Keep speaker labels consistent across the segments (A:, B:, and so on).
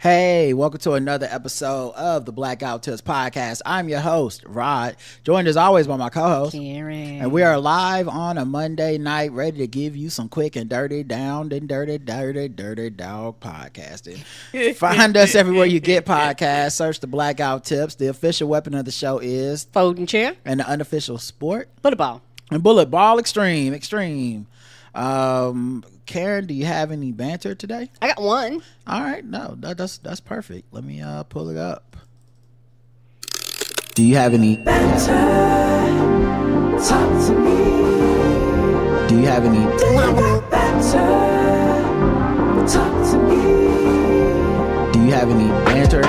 A: Hey, welcome to another episode of the Blackout Tips podcast. I'm your host, Rod, joined as always by my co-host,
B: Karen.
A: And we are live on a Monday night, ready to give you some quick and dirty dog podcasting. Find us everywhere you get podcasts. Search the Blackout Tips. The official weapon of the show is
B: folding chair,
A: and the unofficial sport,
B: bullet ball.
A: And bullet ball extreme. Karen, do you have any banter today?
B: I got one.
A: All right, no, that's perfect. Let me pull it up. Do you have any banter? Talk to me. Do you have any banter? Talk to me. Do you have any banter? Do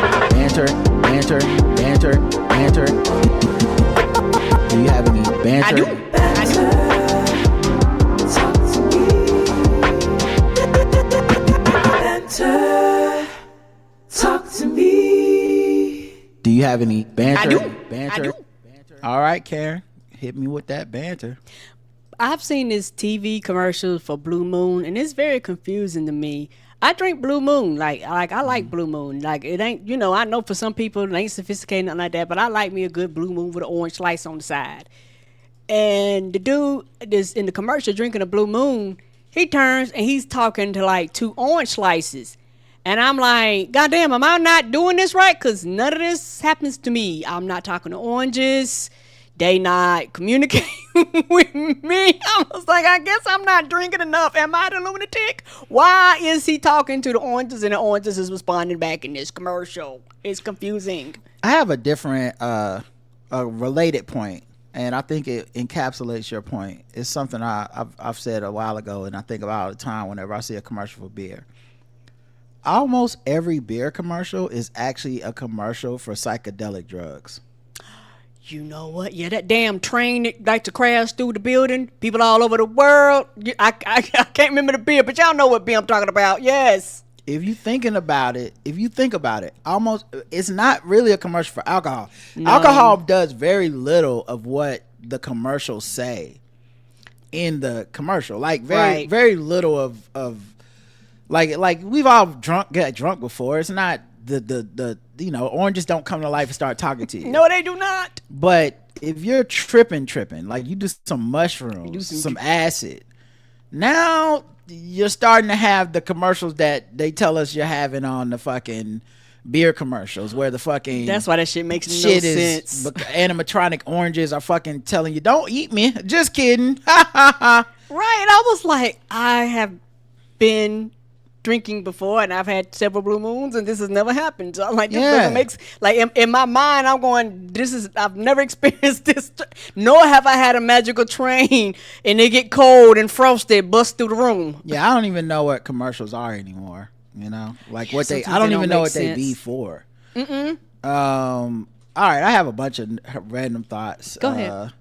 A: you have any banter?
B: I do.
A: Talk to me. Do you have any banter?
B: I do.
A: Banter. All right, Karen, hit me with that banter.
B: I've seen this TV commercial for Blue Moon, and it's very confusing to me. I drink Blue Moon, like I like Blue Moon. Like it ain't, I know for some people it ain't sophisticated nothing like that, but I like me a good Blue Moon with an orange slice on the side. And the dude is in the commercial drinking a Blue Moon. He turns and he's talking to like two orange slices. And I'm like, goddamn, am I not doing this right? Because none of this happens to me. I'm not talking to oranges. They not communicating with me. I was like, I guess I'm not drinking enough. Am I the lunatic? Why is he talking to the oranges and the oranges is responding back in this commercial? It's confusing.
A: I have a different, a related point. And I think it encapsulates your point. It's something I've said a while ago, and I think about all the time whenever I see a commercial for beer. Almost every beer commercial is actually a commercial for psychedelic drugs.
B: You know what? Yeah, that damn train that like to crash through the building. People all over the world. I can't remember the beer, but y'all know what beer I'm talking about. Yes.
A: If you think about it, almost it's not really a commercial for alcohol. No. Alcohol does very little of what the commercials say in the commercial. Like very little of like we've all got drunk before. It's not the oranges don't come to life and start talking to you.
B: No, they do not.
A: But if you're tripping, like you do some mushrooms, some acid, now you're starting to have the commercials that they tell us you're having on the fucking beer commercials, where the fucking
B: that's why that shit makes no sense.
A: Animatronic oranges are fucking telling you, don't eat me, just kidding. Ha ha ha.
B: Right. I was like, I have been drinking before and I've had several Blue Moons and this has never happened. So I'm like, this doesn't make like in my mind I'm going, I've never experienced this, nor have I had a magical train and they get cold and frosted bust through the room.
A: Yeah, I don't even know what commercials are anymore. Like what I don't even know what they be for. All right, I have a bunch of random thoughts.
B: Go ahead.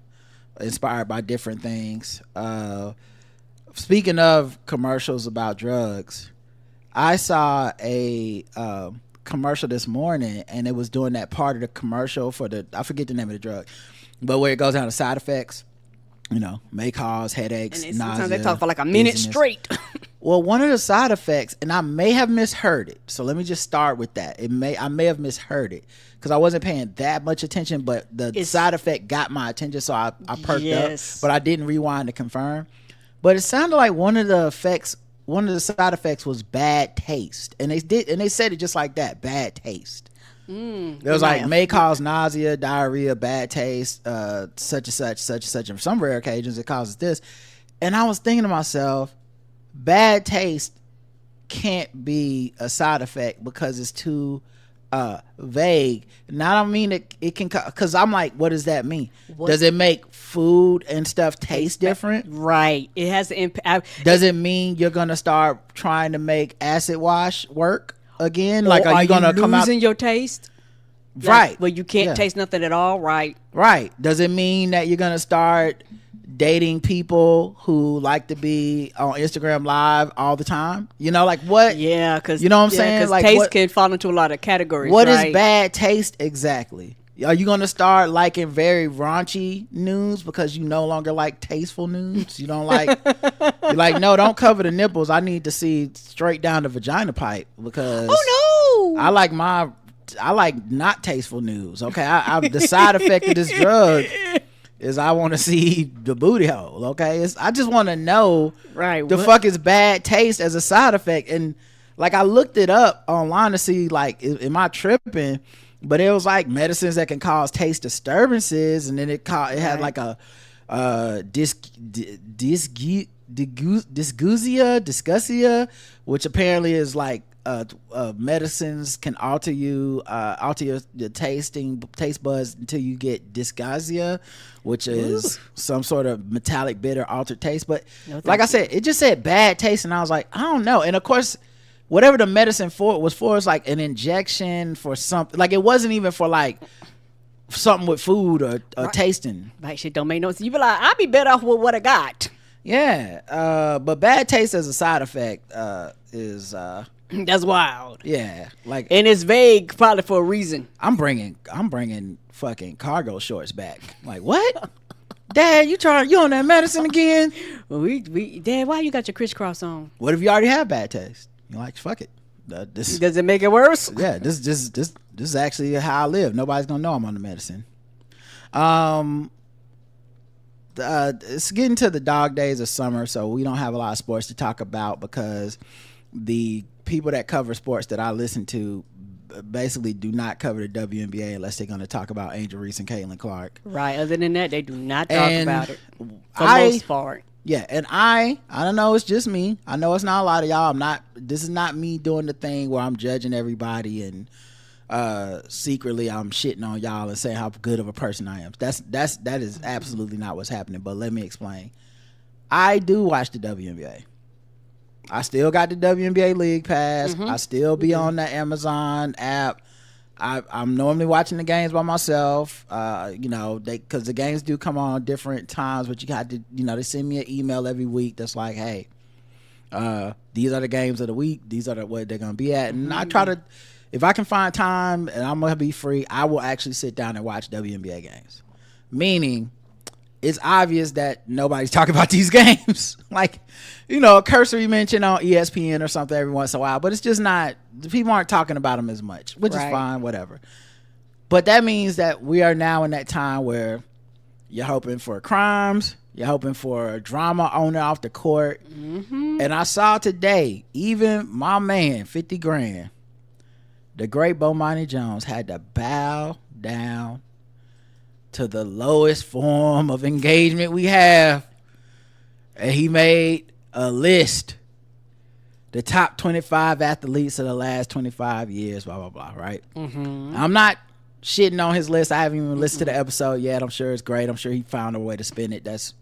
A: Inspired by different things. Speaking of commercials about drugs, I saw a commercial this morning, and it was doing that part of the commercial for I forget the name of the drug, but where it goes down to side effects, may cause headaches, nausea.
B: Sometimes they talk for like a minute straight.
A: Well, one of the side effects, and I may have misheard it, so let me just start with that. I may have misheard it because I wasn't paying that much attention, but the side effect got my attention, so I perked up, but I didn't rewind to confirm. But it sounded like one of the side effects was bad taste, and they said it just like that, bad taste. It was like may cause nausea, diarrhea, bad taste, such and such, and for some rare occasions it causes this. And I was thinking to myself, bad taste can't be a side effect because it's too vague. Now I don't mean it can, because I'm like, what does that mean? Does it make food and stuff taste different?
B: Right. It has to impact.
A: Does it mean you're gonna start trying to make acid wash work again? Like, are you gonna come out
B: losing your taste?
A: Right.
B: Well, you can't taste nothing at all. Right.
A: Does it mean that you're gonna start dating people who like to be on Instagram Live all the time? Like what?
B: Yeah, because
A: you know what I'm saying? Like,
B: taste can fall into a lot of categories.
A: What is bad taste exactly? Are you gonna start liking very raunchy news because you no longer like tasteful news? You don't like. You're like, no, don't cover the nipples. I need to see straight down the vagina pipe because.
B: Oh
A: I like not tasteful news. Okay, the side effect of this drug is I want to see the booty hole. Okay, I just want to know the fuck is bad taste as a side effect. And like I looked it up online to see like am I tripping, but it was like medicines that can cause taste disturbances, and then it had like a dysgeusia, which apparently is like medicines can alter your taste buds until you get dysgeusia, which is some sort of metallic bitter altered taste. But like I said, it just said bad taste, and I was like, I don't know. And of course, whatever the medicine was for is like an injection for something. Like it wasn't even for like something with food or tasting.
B: Like shit don't make no sense. You be like, I'd be better off with what I got.
A: Yeah, but bad taste as a side effect is
B: that's wild.
A: Yeah, like,
B: and it's vague, probably for a reason.
A: I'm bringing fucking cargo shorts back. Like what? Dad, you on that medicine again?
B: Well, Dad, why you got your crisscross on?
A: What if you already have bad taste? You're like, fuck it.
B: Does it make it worse?
A: Yeah, this is actually how I live. Nobody's gonna know I'm on the medicine. It's getting to the dog days of summer, so we don't have a lot of sports to talk about because the people that cover sports that I listen to basically do not cover the WNBA unless they're going to talk about Angel Reese and Caitlin Clark.
B: Right. Other than that, they do not talk about it for most part.
A: Yeah, and I don't know, it's just me. I know it's not a lot of y'all. This is not me doing the thing where I'm judging everybody and secretly I'm shitting on y'all and saying how good of a person I am. That is absolutely not what's happening. But let me explain. I do watch the WNBA. I still got the WNBA League Pass. I still be on the Amazon app. I'm normally watching the games by myself, because the games do come on different times, but you got to, they send me an email every week that's like, hey, these are the games of the week. These are what they're going to be at. And I try to, if I can find time and I'm going to be free, I will actually sit down and watch WNBA games. Meaning, it's obvious that nobody's talking about these games. Like, a cursory mention on ESPN or something every once in a while, but it's just not, the people aren't talking about them as much, which is fine, whatever. But that means that we are now in that time where you're hoping for crimes, you're hoping for drama on and off the court. And I saw today, even my man, 50 grand, the great Bomani Jones, had to bow down to the lowest form of engagement we have, and he made a list, the top 25 athletes of the last 25 years, blah blah blah, right? I'm not shitting on his list. I haven't even listened to the episode yet. I'm sure it's great. I'm sure he found a way to spin it that's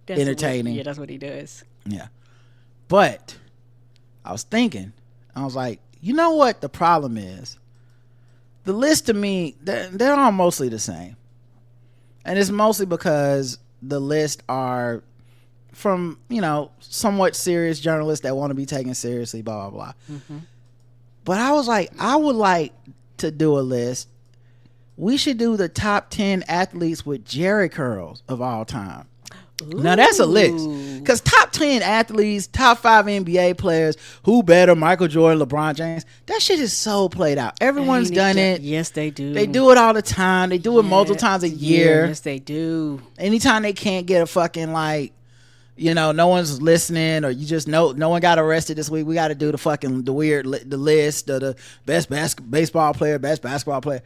A: entertaining.
B: That's what he does.
A: Yeah, but I was thinking, I was like, you know what the problem is? The list to me, they're all mostly the same. And it's mostly because the list are from, somewhat serious journalists that want to be taken seriously, blah, blah, blah. But I was like, I would like to do a list. We should do the top 10 athletes with Jheri curls of all time. Ooh. Now that's a list, because top 10 athletes, top 5 NBA players, who better, Michael Jordan, LeBron James, that shit is so played out. Everyone's done it.
B: Yes, they do.
A: They do it all the time. They do it multiple times a year.
B: Yes, they do.
A: Anytime they can't get a fucking no one's listening, or you just know no one got arrested this week, we got to do the list of the best baseball player, best basketball player,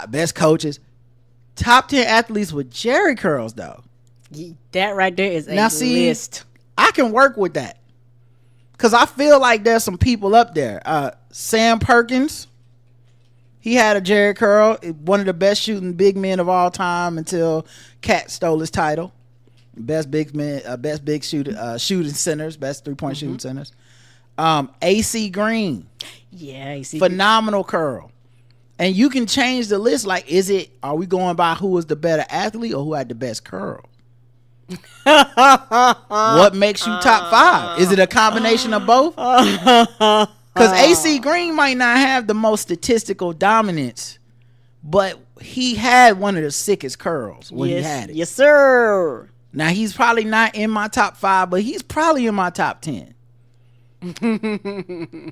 A: best coaches. Top 10 athletes with Jheri curls, though.
B: That right there is a list.
A: I can work with that, because I feel like there's some people up there. Sam Perkins, he had a Jheri curl, one of the best shooting big men of all time until Cat stole his title. Best big shooting centers, best 3-point shooting centers. AC Green,
B: AC
A: phenomenal curl. And you can change the list. Like, are we going by who was the better athlete or who had the best curl? What makes you top 5? Is it a combination of both? Because AC Green might not have the most statistical dominance, but he had one of the sickest curls when he had it.
B: Yes, sir.
A: Now, he's probably not in my top 5, but he's probably in my top 10. Trying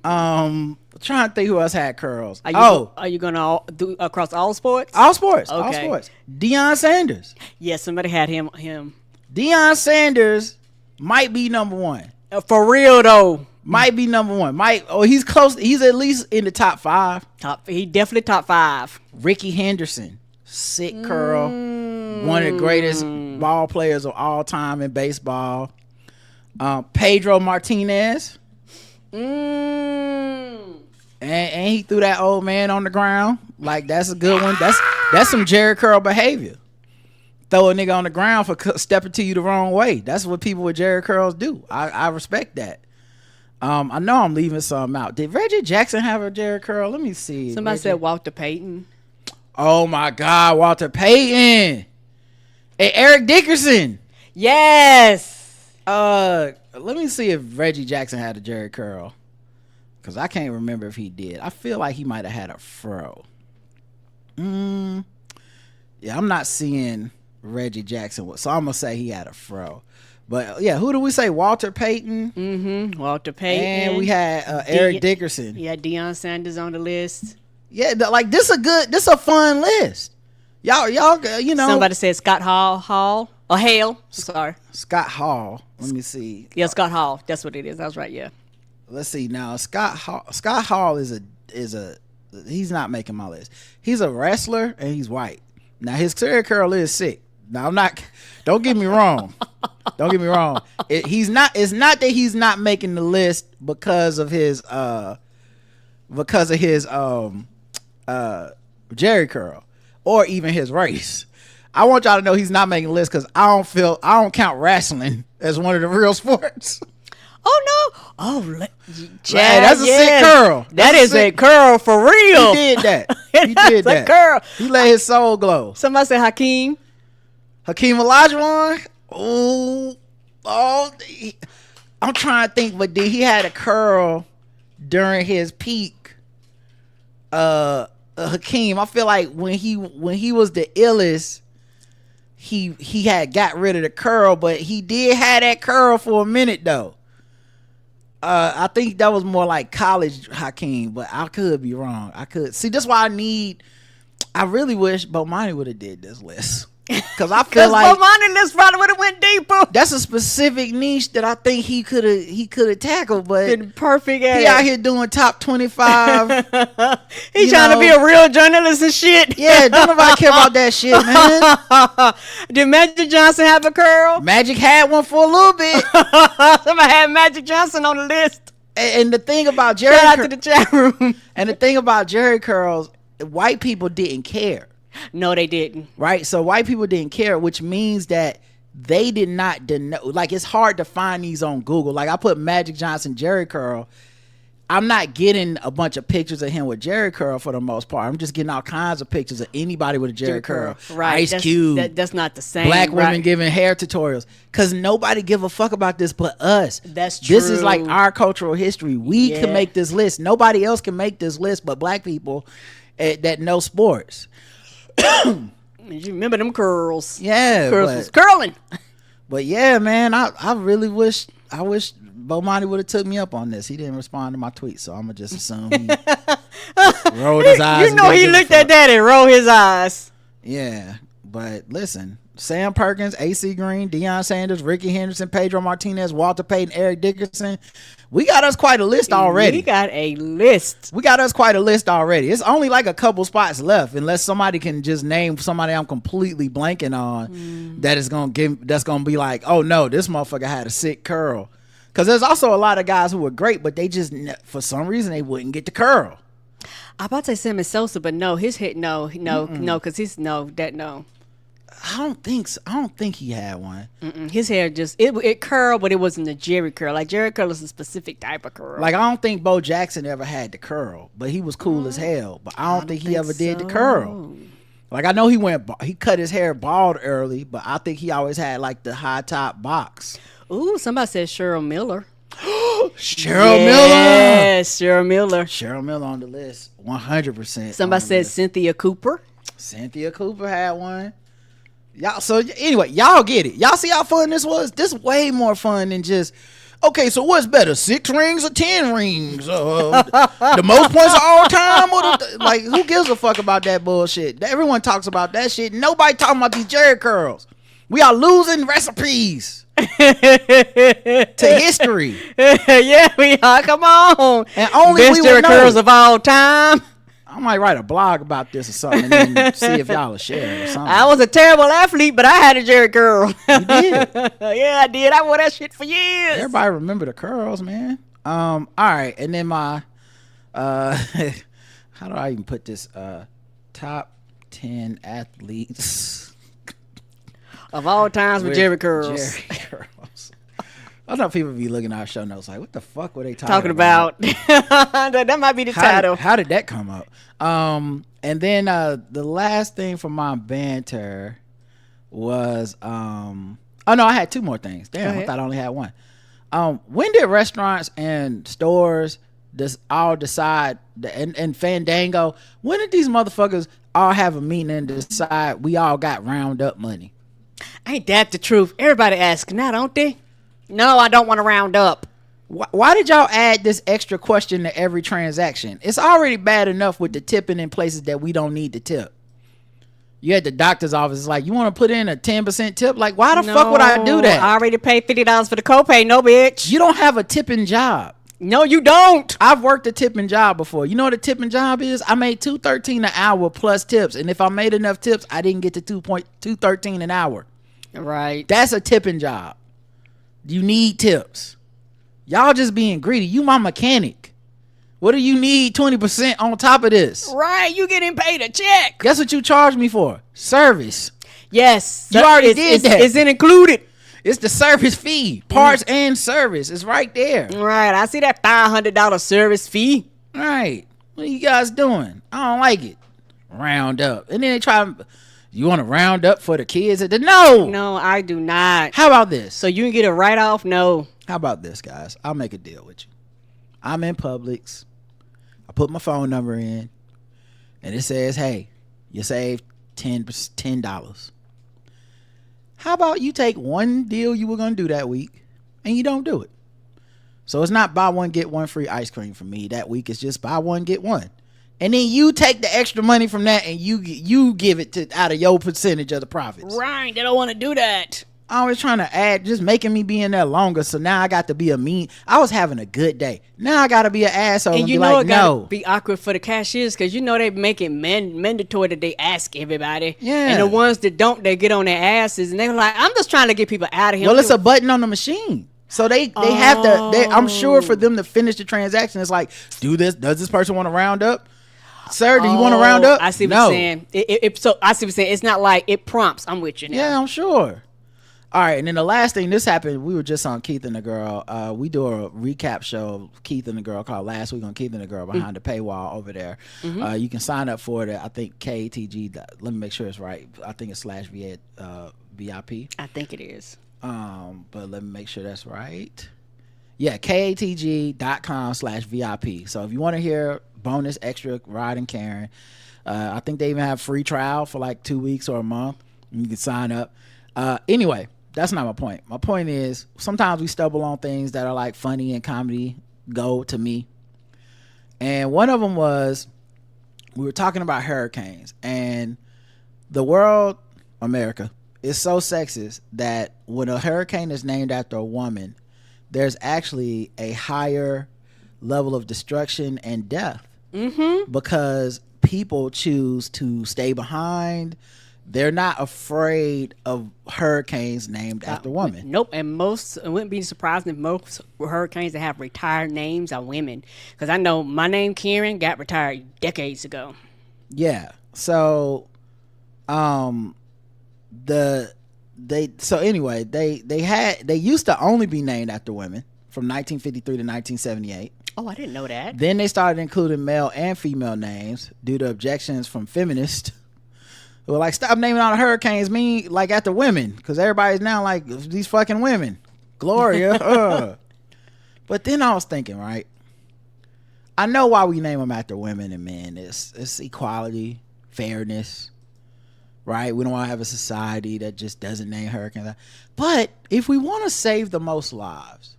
A: to think who else had curls.
B: Are you gonna do across all sports?
A: All sports.
B: Okay.
A: All sports. Deion Sanders.
B: Yeah, somebody had him.
A: Deion Sanders might be number one.
B: For real though.
A: Might be number one. He's close. He's at least in the top 5.
B: He definitely top 5.
A: Ricky Henderson, sick curl, one of the greatest ball players of all time in baseball. Pedro Martinez, and he threw that old man on the ground. Like, that's a good one. That's some Jheri curl behavior. Throw a nigga on the ground for stepping to you the wrong way. That's what people with Jheri curls do. I respect that. I know I'm leaving some out. Did Reggie Jackson have a Jheri curl? Let me see.
B: Somebody said Walter Payton.
A: Oh my God, Walter Payton and Eric Dickerson.
B: Yes.
A: Let me see if Reggie Jackson had a Jheri curl, because I can't remember if he did. I feel like he might have had a fro. Yeah, I'm not seeing Reggie Jackson, so I'm gonna say he had a fro. But yeah, who do we say? Walter Payton.
B: Walter Payton.
A: And we had Eric Dickerson.
B: Yeah, Deion Sanders on the list.
A: Yeah, like this a fun list. Y'all, you know.
B: Somebody said Scott Hall or Hale. Sorry,
A: Scott Hall. Let me see.
B: Yeah, Scott Hall. That's what it is. I was right. Yeah.
A: Let's see now. Scott Hall is a he's not making my list. He's a wrestler and he's white. Now his Jheri curl is sick. Now I'm not. Don't get me wrong. Don't get me wrong. It's not that he's not making the list because of his Jheri curl or even his race. I want y'all to know he's not making the list because I don't count wrestling as one of the real sports.
B: Oh no! Oh,
A: Chad, that's a sick curl.
B: That is a curl for real.
A: He did that. He did that.
B: Curl.
A: He let his soul glow.
B: Somebody said Hakeem
A: Olajuwon. I'm trying to think, but he had a curl during his peak. Hakeem, I feel like when he was the illest, he had got rid of the curl, but he did have that curl for a minute though. I think that was more like college Hakeem, but I could be wrong. See, that's why I really wish Bomani would have did this list. Because I feel like
B: Bomani list probably would have went deeper.
A: That's a specific niche that I think he could have tackled, but
B: been perfect at
A: he out here doing top 25.
B: He trying to be a real journalist and shit.
A: Yeah, don't nobody care about that shit, man.
B: Did Magic Johnson have a curl?
A: Magic had one for a little bit.
B: Somebody had Magic Johnson on the list.
A: And the thing about Jheri,
B: shout out to the chat room.
A: And the thing about Jheri curls, white people didn't care.
B: No, they didn't.
A: Right? So white people didn't care, which means that they did not denote. Like, it's hard to find these on Google. Like, I put Magic Johnson Jheri curl. I'm not getting a bunch of pictures of him with Jheri curl for the most part. I'm just getting all kinds of pictures of anybody with a Jheri curl.
B: Right.
A: Ice Cube.
B: That's not the same.
A: Black women giving hair tutorials. Because nobody give a fuck about this but us.
B: That's true.
A: This is like our cultural history. We can make this list. Nobody else can make this list but black people that know sports.
B: You remember them curls?
A: Yeah,
B: curls was curling.
A: But yeah, man, I really wish Bomani would have took me up on this. He didn't respond to my tweet, so I'm gonna just assume he rolled his eyes.
B: You know, he looked at that and rolled his eyes.
A: Yeah, but listen, Sam Perkins, AC Green, Deion Sanders, Ricky Henderson, Pedro Martinez, Walter Payton, Eric Dickerson. We got us quite a list already.
B: We got a list.
A: It's only like a couple spots left, unless somebody can just name somebody I'm completely blanking on that's gonna be like, oh no, this motherfucker had a sick curl. Because there's also a lot of guys who were great, but they just, for some reason, they wouldn't get the curl.
B: I'm about to say Sammy Sosa, but no, his hit, no, because he's no.
A: I don't think so. I don't think he had one.
B: His hair just it curled, but it wasn't a Jheri curl. Like Jheri curl is a specific type of curl.
A: Like, I don't think Bo Jackson ever had the curl, but he was cool as hell. But I don't think he ever did the curl. Like, I know he cut his hair bald early, but I think he always had like the high top box.
B: Ooh, somebody said Cheryl Miller.
A: Cheryl Miller.
B: Yes, Cheryl Miller.
A: Cheryl Miller on the list, 100%.
B: Somebody said Cynthia Cooper.
A: Cynthia Cooper had one. Y'all, so anyway, y'all get it. Y'all see how fun this was? This is way more fun than just, Okay, so what's better, 6 rings or 10 rings? The most points of all time, or like, who gives a fuck about that bullshit? Everyone talks about that shit. Nobody talking about these Jheri curls. We are losing recipes to history.
B: Yeah, we are. Come on.
A: And only
B: best
A: we would know
B: curls
A: it.
B: of all time.
A: I might write a blog about this or something and then see if y'all will share it or something.
B: I was a terrible athlete, but I had a Jheri curl.
A: You did.
B: Yeah, I did. I wore that shit for years.
A: Everybody remember the curls, man. All right, and then my how do I even put this? Top 10 athletes
B: of all times with Jheri curls.
A: Jheri curls. I know people be looking at our show notes like, what the fuck were they talking
B: about? That might be the title.
A: How did that come up? And then the last thing from my banter was oh no, I had 2 more things. Damn, I thought I only had one. When did restaurants and stores all decide and Fandango, when did these motherfuckers all have a meeting and decide we all got round up money?
B: Ain't that the truth? Everybody asks now, don't they? No, I don't want to round up.
A: Why did y'all add this extra question to every transaction? It's already bad enough with the tipping in places that we don't need to tip. You at the doctor's office, it's like, you want to put in a 10% tip? Like, why the fuck would I do that?
B: I already paid $50 for the copay. No, bitch.
A: You don't have a tipping job.
B: No, you don't.
A: I've worked a tipping job before. You know what a tipping job is? I made $2.13 an hour plus tips, and if I made enough tips, I didn't get to $2.13 an hour.
B: Right.
A: That's a tipping job. You need tips. Y'all just being greedy. You my mechanic. What do you need 20% on top of this?
B: Right, you getting paid a check.
A: Guess what you charged me for? Service.
B: Yes.
A: You already did that.
B: It's included.
A: It's the service fee. Parts and service. It's right there.
B: Right, I see that $500 service fee.
A: Right. What are you guys doing? I don't like it. Round up. And then they try, you want to round up for the kids? No,
B: I do not.
A: How about this?
B: So you can get a write-off? No.
A: How about this, guys? I'll make a deal with you. I'm in Publix. I put my phone number in, and it says, hey, you saved $10. How about you take one deal you were going to do that week, and you don't do it? So it's not buy one, get one free ice cream for me that week. It's just buy one, get one. And then you take the extra money from that and you give it to out of your percentage of the profits.
B: Right. They don't want to do that.
A: I was trying to add, just making me be in there longer. So now I got to be I was having a good day. Now I got to be an asshole and
B: you
A: be
B: know
A: like,
B: it gotta
A: no.
B: be awkward for the cashiers because you know they make it mandatory that they ask everybody.
A: Yeah.
B: And the ones that don't, they get on their asses and they're like, I'm just trying to get people out of here.
A: Well, it's a button on the machine. So they have to, I'm sure for them to finish the transaction, it's like, do this. Does this person want to round up? Sir, do you want to round up?
B: I see what you're saying. So I see what you're saying. It's not like it prompts. I'm with you now.
A: Yeah, I'm sure. All right, and then the last thing, this happened, we were just on Keith and the Girl. We do a recap show of Keith and the Girl called Last Week on Keith and the Girl behind the paywall over there. You can sign up for it at, I think, KATG. Let me make sure it's right. I think it's /VIP.
B: I think it is.
A: But let me make sure that's right. Yeah, katg.com/VIP. So if you want to hear bonus extra Rod and Karen, I think they even have free trial for like 2 weeks or a month. You can sign up. Anyway, that's not my point. My point is sometimes we stumble on things that are like funny and comedy go to me. And one of them was, we were talking about hurricanes, and the world, America, is so sexist that when a hurricane is named after a woman, there's actually a higher level of destruction and death because people choose to stay behind. They're not afraid of hurricanes named after women.
B: Nope. And it wouldn't be surprising if most hurricanes that have retired names are women. Because I know my name, Karen, got retired decades ago.
A: Yeah. So, they used to only be named after women from 1953 to 1978.
B: Oh, I didn't know that.
A: Then they started including male and female names due to objections from feminists. Well, like, stop naming all the hurricanes like after women, because everybody's now like these fucking women. Gloria. But then I was thinking, right? I know why we name them after women and men. It's equality, fairness, right? We don't want to have a society that just doesn't name hurricanes. But if we want to save the most lives,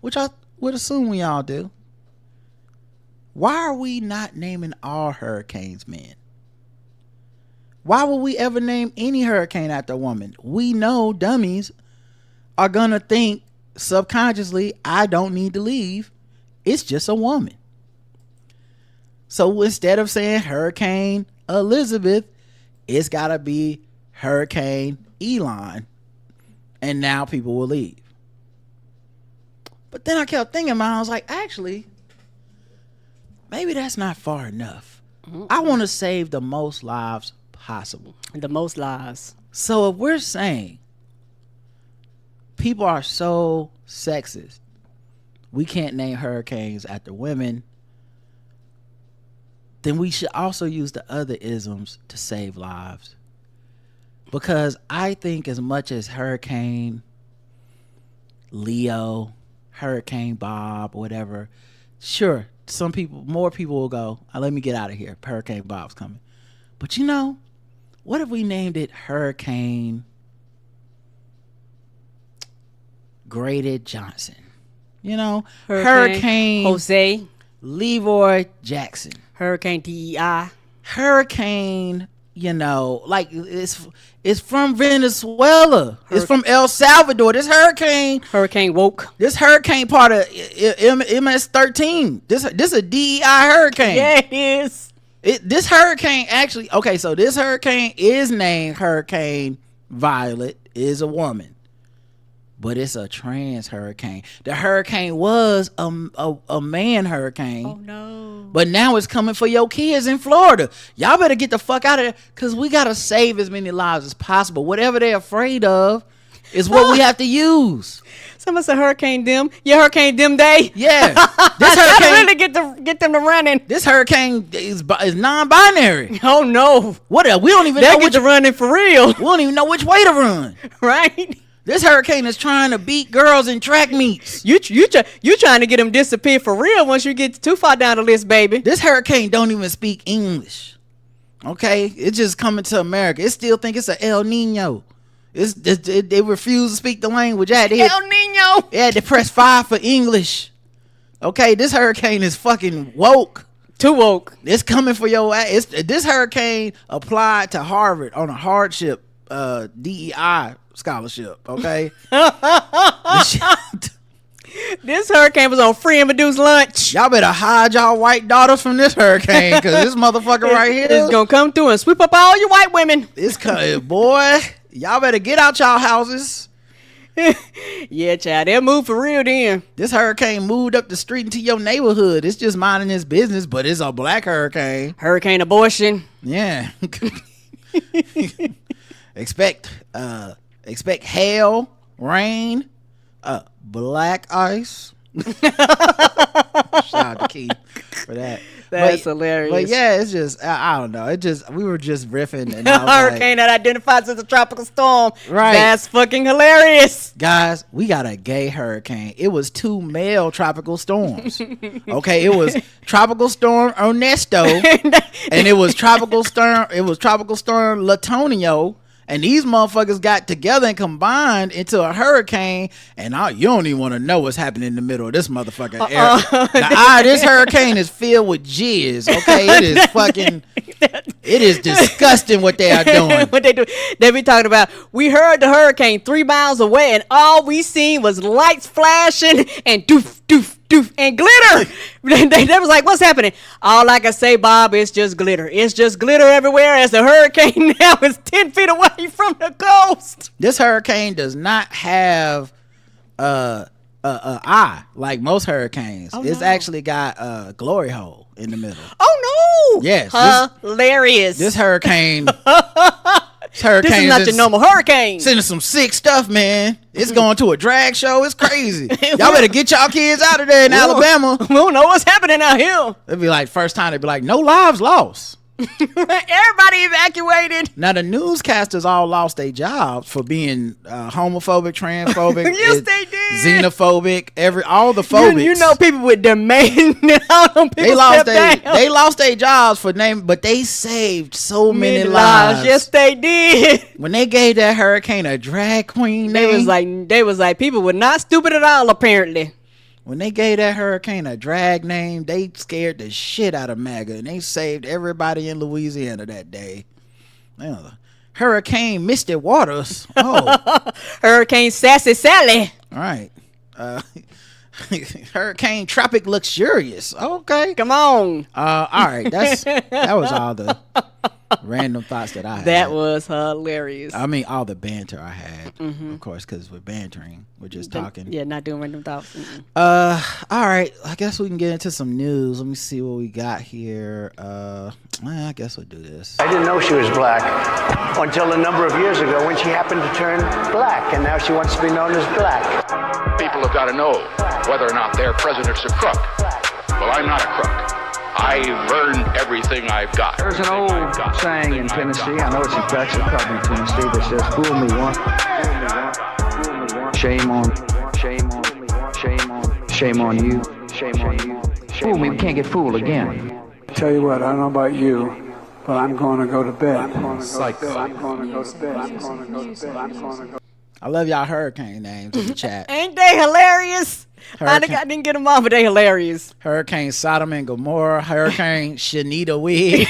A: which I would assume we all do, why are we not naming all hurricanes men? Why would we ever name any hurricane after a woman? We know dummies are gonna think subconsciously, I don't need to leave. It's just a woman. So instead of saying Hurricane Elizabeth, it's gotta be Hurricane Elon. And now people will leave. But then I kept thinking about it, I was like, actually, maybe that's not far enough. I want to save the most lives possible.
B: The most lives.
A: So if we're saying people are so sexist, we can't name hurricanes after women, then we should also use the other isms to save lives. Because I think as much as Hurricane Leo, Hurricane Bob, whatever, sure, more people will go, let me get out of here, Hurricane Bob's coming. But you know, what if we named it Hurricane Graded Johnson? You know, Hurricane
B: Jose,
A: Leroy Jackson,
B: Hurricane DEI,
A: Hurricane, you know, like it's from Venezuela, it's from El Salvador. This hurricane
B: woke.
A: This hurricane part of MS-13. This a DEI hurricane.
B: Yeah, it is.
A: This hurricane actually, okay, so this hurricane is named Hurricane Violet, is a woman. But it's a trans hurricane. The hurricane was a man hurricane.
B: Oh no.
A: But now it's coming for your kids in Florida. Y'all better get the fuck out of there, because we gotta save as many lives as possible. Whatever they're afraid of is what we have to use.
B: Someone said Hurricane Dim. Yeah, Hurricane Dim Day.
A: Yeah. This hurricane
B: really get them to running.
A: This hurricane is non-binary.
B: Oh no.
A: What else? We don't even
B: They'll
A: know
B: get to running for real.
A: We don't even know which way to run.
B: Right?
A: This hurricane is trying to beat girls in track meets.
B: You trying to get them disappear for real once you get too far down the list, baby.
A: This hurricane don't even speak English. Okay? It's just coming to America. It still think it's a El Nino. They refuse to speak the language. El
B: Nino.
A: Yeah, they press 5 for English. Okay? This hurricane is fucking woke.
B: Too woke.
A: It's coming for your ass. This hurricane applied to Harvard on a hardship DEI scholarship, okay?
B: This hurricane was on free and reduced lunch.
A: Y'all better hide y'all white daughters from this hurricane, because this motherfucker right here
B: is gonna come through and sweep up all your white women.
A: It's coming, boy. Y'all better get out y'all houses.
B: Yeah, child, they'll move for real then. This
A: hurricane moved up the street into your neighborhood. It's just minding its business, but it's a black hurricane.
B: Hurricane abortion.
A: Yeah. Expect hail, rain, black ice. Shout out to Keith for that.
B: That's hilarious.
A: But yeah, it's just I don't know. We were just riffing, and I was
B: hurricane that identifies as a tropical storm.
A: Right.
B: That's fucking hilarious.
A: Guys, we got a gay hurricane. It was 2 male tropical storms. Okay, it was Tropical Storm Ernesto, and it was Tropical Storm Latonio. And these motherfuckers got together and combined into a hurricane, and you don't even want to know what's happening in the middle of this motherfucking area. This hurricane is filled with jizz, okay? It is fucking, it is disgusting what they are doing.
B: What they do, they be talking about, we heard the hurricane 3 miles away, and all we seen was lights flashing and doof, doof, doof, and glitter. They was like, what's happening? All I can say, Bob, it's just glitter. It's just glitter everywhere, as the hurricane now is 10 feet away from the coast.
A: This hurricane does not have a eye like most hurricanes. It's actually got a glory hole in the middle.
B: Oh no!
A: Yes,
B: hilarious.
A: This hurricane.
B: This is not your normal hurricane.
A: Sending some sick stuff, man. It's going to a drag show. It's crazy. Y'all better get y'all kids out of there in Alabama.
B: We don't know what's happening out here.
A: It'd be like first time they'd be like, no lives lost.
B: Everybody evacuated.
A: Now the newscasters all lost their jobs for being homophobic, transphobic,
B: yes they did,
A: xenophobic, all the phobics.
B: You know, people with demand. They
A: lost their jobs for but they saved so many lives.
B: Yes, they did.
A: When they gave that hurricane a drag queen name,
B: they was like people were not stupid at all. Apparently,
A: when they gave that hurricane a drag name, they scared the shit out of MAGA, and they saved everybody in Louisiana that day. Hurricane Misty Waters. Oh.
B: Hurricane Sassy Sally.
A: All right. Hurricane Tropic Luxurious. Okay.
B: Come on.
A: All right. That was all the random thoughts that I had.
B: That was hilarious.
A: I mean, all the banter I had, of course, because we're bantering. We're just talking.
B: Yeah, not doing random thoughts.
A: All right. I guess we can get into some news. Let me see what we got here. I guess we'll do this.
C: I didn't know she was black until a number of years ago when she happened to turn black, and now she wants to be known as black.
D: People have got to know whether or not their president's a crook. Well, I'm not a crook. I've earned everything I've got.
E: There's an old saying in Tennessee, I know it's in Texas, probably in Tennessee, that says, fool me once, shame on you, fool me, we can't get fooled again.
F: Tell you what, I don't know about you, but I'm going to go to bed.
A: I love y'all hurricane names in the chat.
B: Ain't they hilarious? I didn't get them all, but they hilarious.
A: Hurricane Sodom and Gomorrah, Hurricane Shanita Wig,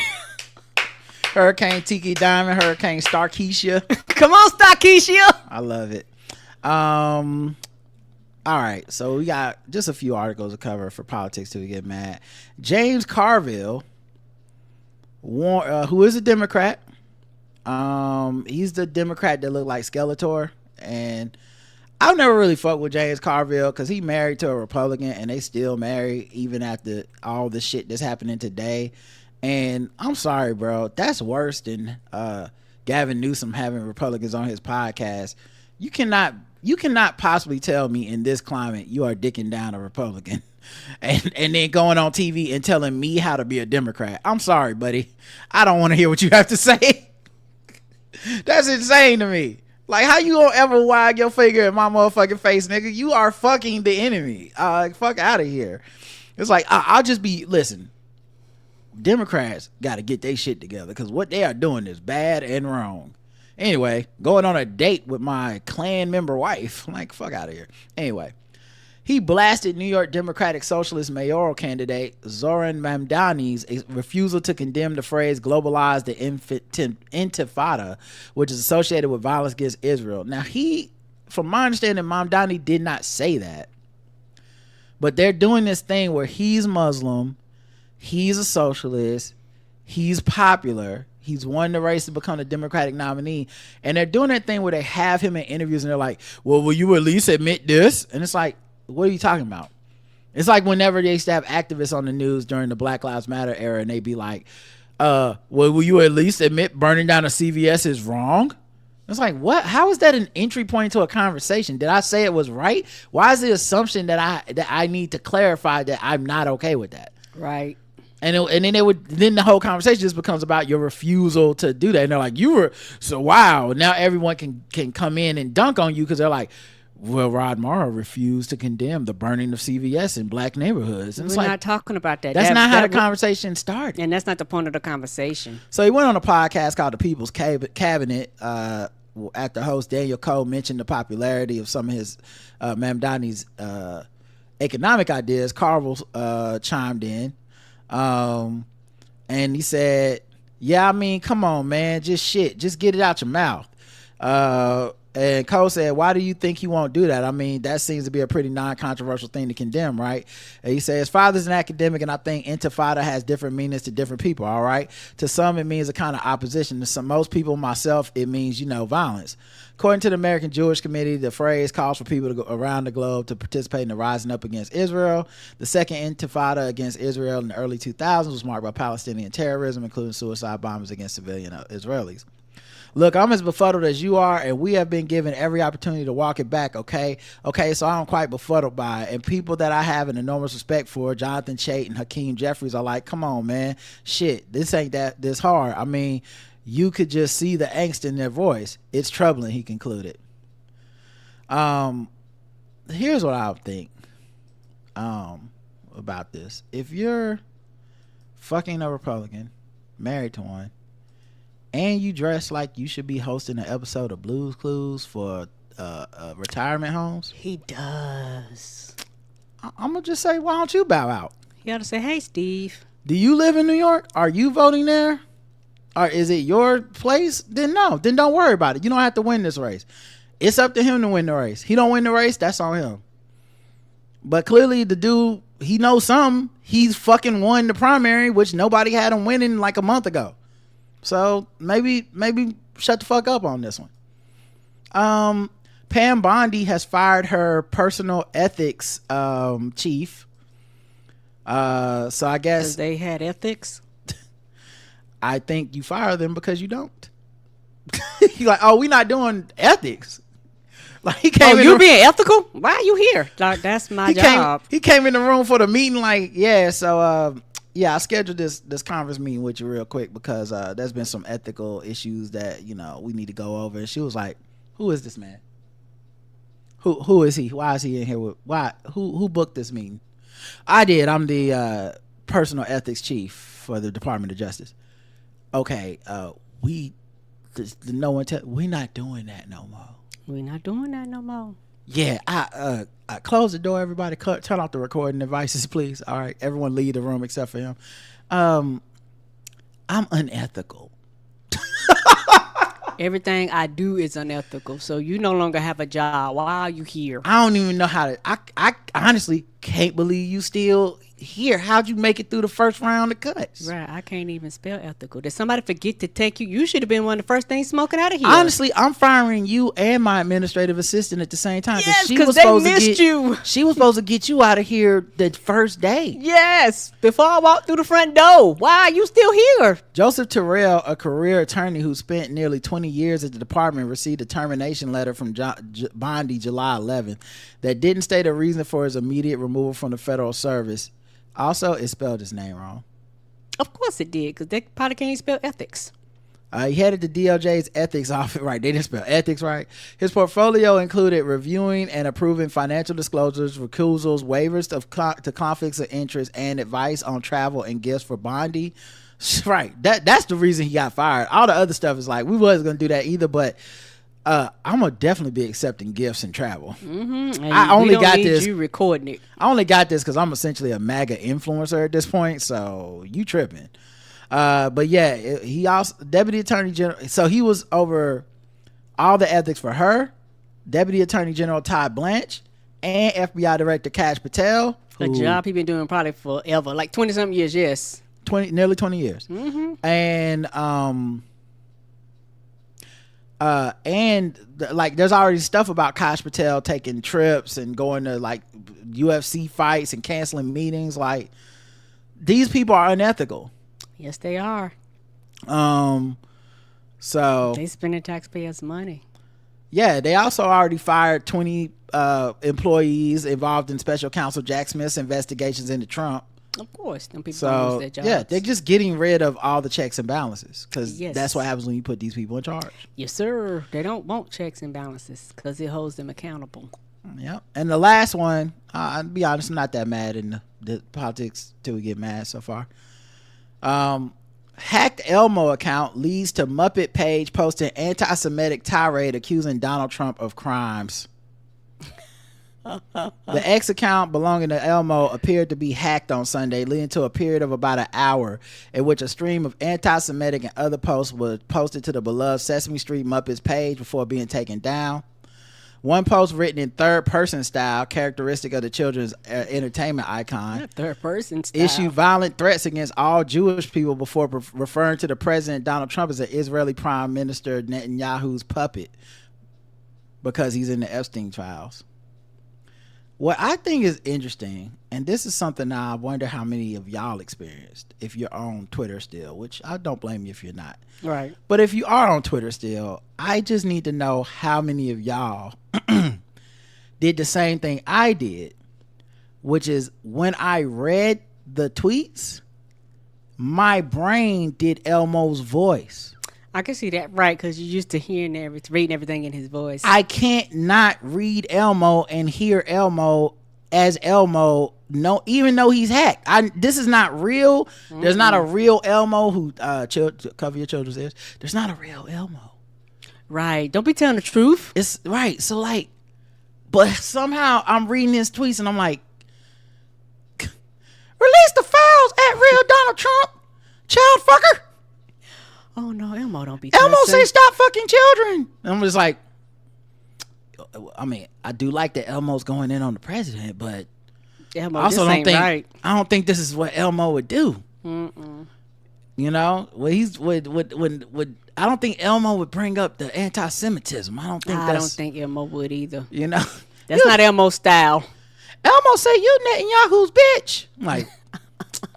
A: Hurricane Tiki Diamond, Hurricane Starkeisha.
B: Come on, Starkeisha.
A: I love it. All right, so we got just a few articles to cover for politics till we get mad. James Carville, who is a Democrat. He's the Democrat that looked like Skeletor, and I've never really fucked with James Carville because he married to a Republican, and they still married even after all the shit that's happening today. And I'm sorry, bro, that's worse than Gavin Newsom having Republicans on his podcast. You cannot possibly tell me in this climate you are dicking down a Republican and then going on TV and telling me how to be a Democrat. I'm sorry, buddy. I don't want to hear what you have to say. That's insane to me. Like, how you gonna ever wag your finger in my motherfucking face, nigga? You are fucking the enemy. Fuck out of here. It's like, I'll just be, listen, Democrats got to get their shit together because what they are doing is bad and wrong. Anyway, going on a date with my Klan member wife. Like, fuck out of here. Anyway, he blasted New York Democratic Socialist mayoral candidate Zoran Mamdani's refusal to condemn the phrase globalize the intifada, which is associated with violence against Israel. Now, from my understanding, Mamdani did not say that. But they're doing this thing where he's Muslim, he's a socialist, he's popular, he's won the race to become the Democratic nominee, and they're doing that thing where they have him in interviews and they're like, well, will you at least admit this? And it's like, what are you talking about? It's like whenever they used to have activists on the news during the Black Lives Matter era, and they'd be like, well, will you at least admit burning down a CVS is wrong? It's like, what? How is that an entry point to a conversation? Did I say it was right? Why is the assumption that I need to clarify that I'm not okay with that?
B: Right.
A: And then the whole conversation just becomes about your refusal to do that. And they're like, wow, now everyone can come in and dunk on you because they're like, well, Rod Morrow refused to condemn the burning of CVS in black neighborhoods. And
B: We're not talking about that.
A: That's not how the conversation started.
B: And that's not the point of the conversation.
A: So he went on a podcast called The People's Cabinet after host Daniel Cole mentioned the popularity of some of his Mamdani's economic ideas. Carville chimed in. And he said, yeah, I mean, come on, man, just get it out your mouth. And Cole said, why do you think he won't do that? I mean, that seems to be a pretty non-controversial thing to condemn, right? And he says, father's an academic, and I think intifada has different meanings to different people, all right? To some, it means a kind of opposition. To most people, myself, it means, violence. According to the American Jewish Committee, the phrase calls for people to go around the globe to participate in the rising up against Israel. The second intifada against Israel in the early 2000s was marked by Palestinian terrorism, including suicide bombings against civilian Israelis. Look, I'm as befuddled as you are, and we have been given every opportunity to walk it back, okay? Okay, so I'm quite befuddled by it. And people that I have an enormous respect for, Jonathan Chait and Hakeem Jeffries, are like, come on, man. Shit, this ain't this hard. I mean, you could just see the angst in their voice. It's troubling, he concluded. Here's what I think about this. If you're fucking a Republican, married to one, and you dress like you should be hosting an episode of Blue's Clues for retirement homes.
B: He does.
A: I'm gonna just say, why don't you bow out?
B: You gotta say, hey, Steve.
A: Do you live in New York? Are you voting there? Or is it your place? Then no. Then don't worry about it. You don't have to win this race. It's up to him to win the race. He don't win the race, that's on him. But clearly the dude, he knows something. He's fucking won the primary, which nobody had him winning like a month ago. So maybe shut the fuck up on this one. Pam Bondi has fired her personal ethics chief. So I guess
B: 'Cause they had ethics.
A: I think you fire them because you don't. You're like, oh, we not doing ethics. Like he came.
B: Oh, you being ethical? Why are you here? Like, that's my job.
A: He came in the room for the meeting. Like, yeah. So, I scheduled this conference meeting with you real quick because there's been some ethical issues that we need to go over. And she was like, "Who is this man? Who is he? Why is he in here? Who booked this meeting?" I did. I'm the personal ethics chief for the Department of Justice. Okay, we not doing that no more.
B: We're not doing that no more.
A: Yeah, I close the door, everybody. Turn off the recording devices, please. All right, everyone leave the room except for him. I'm unethical.
B: Everything I do is unethical, so you no longer have a job. Why are you here?
A: I don't even know how to. I honestly can't believe you still here. How'd you make it through the first round of cuts?
B: Right, I can't even spell ethical. Did somebody forget to take you? You should have been one of the first things smoking out of here.
A: Honestly, I'm firing you and my administrative assistant at the same time.
B: Yes, because they missed you.
A: She was supposed to get you out of here the first day.
B: Yes, before I walked through the front door. Why are you still here?
A: Joseph Terrell, a career attorney who spent nearly 20 years at the department, received a termination letter from Bondi July 11th that didn't state a reason for his immediate removal from the federal service. Also, it spelled his name wrong.
B: Of course it did, because they probably can't spell ethics.
A: He headed the DOJ's ethics office. Right, they didn't spell ethics right. His portfolio included reviewing and approving financial disclosures, recusals, waivers to conflicts of interest, and advice on travel and gifts for Bondi. Right, that's the reason he got fired. All the other stuff is like, we wasn't going to do that either, but I'm gonna definitely be accepting gifts and travel.
B: Mm-hmm. And
A: I only got
B: need
A: this.
B: You recording it.
A: I only got this because I'm essentially a MAGA influencer at this point. So you tripping? But yeah, he also Deputy Attorney General. So he was over all the ethics for her, Deputy Attorney General Todd Blanche, and FBI Director Kash Patel.
B: A job he been doing probably forever, like 20-something years. Yes,
A: nearly 20 years. Mm-hmm. And like there's already stuff about Kash Patel taking trips and going to like UFC fights and canceling meetings. Like these people are unethical.
B: Yes, they are.
A: So
B: they spending taxpayers' money.
A: Yeah, they also already fired 20 employees involved in Special Counsel Jack Smith's investigations into Trump.
B: Of course, them people don't lose their jobs.
A: Yeah, they're just getting rid of all the checks and balances because that's what happens when you put these people in charge.
B: Yes, sir. They don't want checks and balances because it holds them accountable.
A: Yep. And the last one, I'll be honest, I'm not that mad in the politics till we get mad so far. Hacked Elmo account leads to Muppet page posting anti-Semitic tirade accusing Donald Trump of crimes. The X account belonging to Elmo appeared to be hacked on Sunday, leading to a period of about an hour in which a stream of anti-Semitic and other posts was posted to the beloved Sesame Street Muppets page before being taken down. One post written in third-person style, characteristic of the children's entertainment icon,
B: third-person style,
A: issued violent threats against all Jewish people before referring to the president Donald Trump as an Israeli Prime Minister Netanyahu's puppet because he's in the Epstein files. What I think is interesting, and this is something I wonder how many of y'all experienced if you're on Twitter still, which I don't blame you if you're not.
B: Right.
A: But if you are on Twitter still, I just need to know how many of y'all did the same thing I did, which is when I read the tweets, my brain did Elmo's voice.
B: I can see that, right, because you're used to reading everything in his voice.
A: I can't not read Elmo and hear Elmo as Elmo, even though he's hacked. This is not real. Mm-hmm. There's not a real Elmo who cover your children's ears. There's not a real Elmo.
B: Right. Don't be telling the truth.
A: It's right. So like, but somehow I'm reading his tweets and I'm like, Release the files at real Donald Trump, child fucker.
B: Oh no, Elmo don't be.
A: Elmo
B: cussing.
A: say stop fucking children. And I'm just like, I mean, I do like that Elmo's going in on the president, but
B: Elmo,
A: I also
B: this
A: don't
B: ain't
A: think
B: right.
A: I don't think this is what Elmo would do.
B: Mm-mm.
A: You know, would I don't think Elmo would bring up the anti-Semitism. I don't think
B: Elmo would either.
A: You know,
B: That's not Elmo style.
A: Elmo say you Netanyahu's bitch. Like,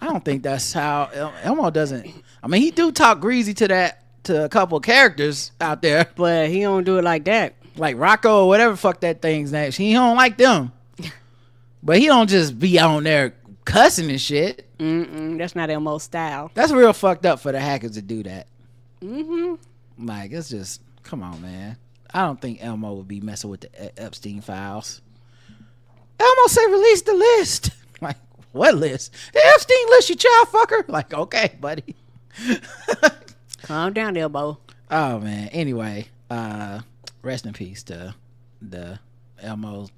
A: I don't think that's how Elmo doesn't. I mean, he do talk greasy to a couple of characters out there,
B: But he don't do it like that.
A: like Rocco or whatever fuck that thing's name. He don't like them, but he don't just be on there cussing and shit.
B: That's not Elmo style.
A: That's real fucked up for the hackers to do that. Like, it's just, come on, man. I don't think Elmo would be messing with the Epstein files. Elmo say release the list. Like, what list? The Epstein list, you child fucker. Like, okay, buddy.
B: Calm down, Elmo.
A: Oh man. Anyway, rest in peace to the Elmo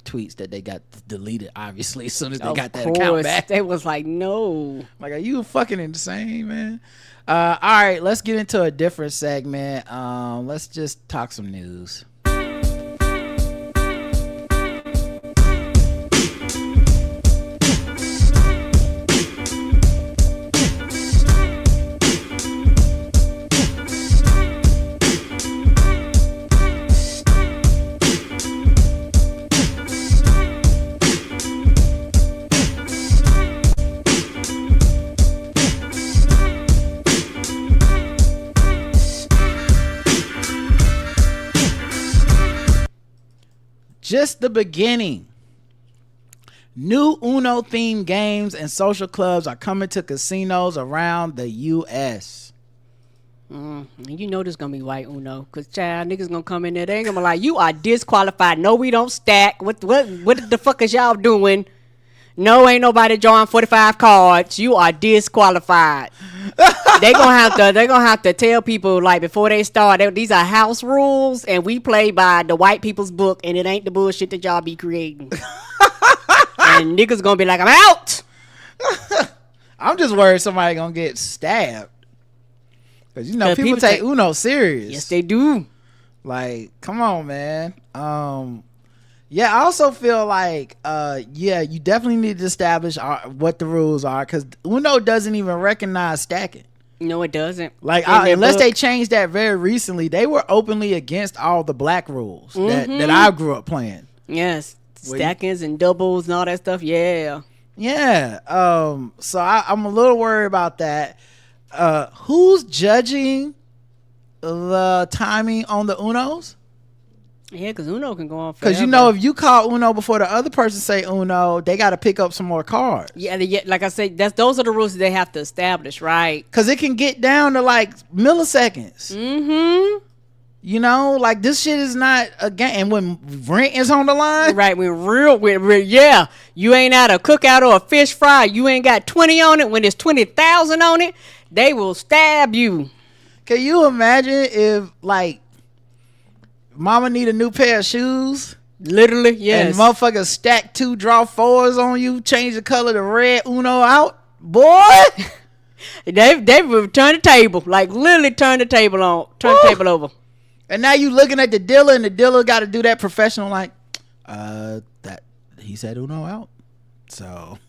A: tweets that they got deleted, obviously, as soon as they got that account back.
B: They was like, no.
A: Like, are you fucking insane, man? All right, let's get into a different segment. Let's just talk some news. Just the beginning. New Uno themed games and social clubs are coming to casinos around the U.S.
B: You know there's gonna be white Uno, cause child niggas gonna come in there. They ain't gonna be like, you are disqualified. No, we don't stack. What the fuck is y'all doing? No, ain't nobody drawing 45 cards. You are disqualified. They gonna have to tell people, like, before they start, these are house rules, and we play by the white people's book, and it ain't the bullshit that y'all be creating. And niggas gonna be like, I'm out.
A: I'm just worried somebody gonna get stabbed, cause you know people take Uno serious.
B: Yes, they do.
A: Like, come on, man. Yeah, I also feel like, you definitely need to establish what the rules are, because Uno doesn't even recognize stacking.
B: No, it doesn't.
A: Like, unless they changed that very recently, they were openly against all the black rules that I grew up playing.
B: Yes, stackings and doubles and all that stuff. Yeah.
A: Yeah. So I'm a little worried about that. Who's judging the timing on the Unos?
B: Yeah, because Uno can go on forever.
A: Because, you know, if you call Uno before the other person say Uno, they got to pick up some more cards.
B: Yeah, like I said, those are the rules that they have to establish, right?
A: Because it can get down to, like, milliseconds. You know, like, this shit is not a game. And when rent is on the line.
B: Right, when you ain't at a cookout or a fish fry, you ain't got 20 on it. When there's 20,000 on it, they will stab you.
A: Can you imagine if, like, mama need a new pair of shoes?
B: Literally, yes.
A: And motherfuckers stack 2 draw 4s on you, change the color to red Uno out. Boy!
B: they would turn the table. Like, literally turn the table over.
A: And now you looking at the dealer, and the dealer got to do that professional, like, that he said Uno out. So,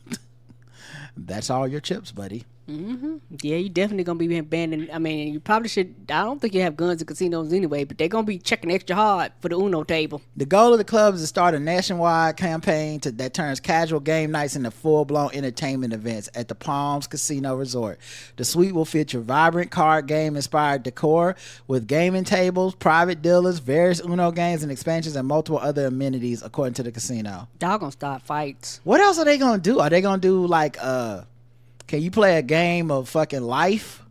A: that's all your chips, buddy.
B: Yeah, you definitely gonna be banning. I mean, you probably should. I don't think you have guns in casinos anyway, but they're gonna be checking extra hard for the Uno table.
A: The goal of the club is to start a nationwide campaign that turns casual game nights into full-blown entertainment events at the Palms Casino Resort. The suite will feature vibrant card game-inspired decor with gaming tables, private dealers, various Uno games and expansions, and multiple other amenities, according to the casino.
B: Y'all gonna start fights.
A: What else are they gonna do? Are they gonna do, like, can you play a game of fucking life?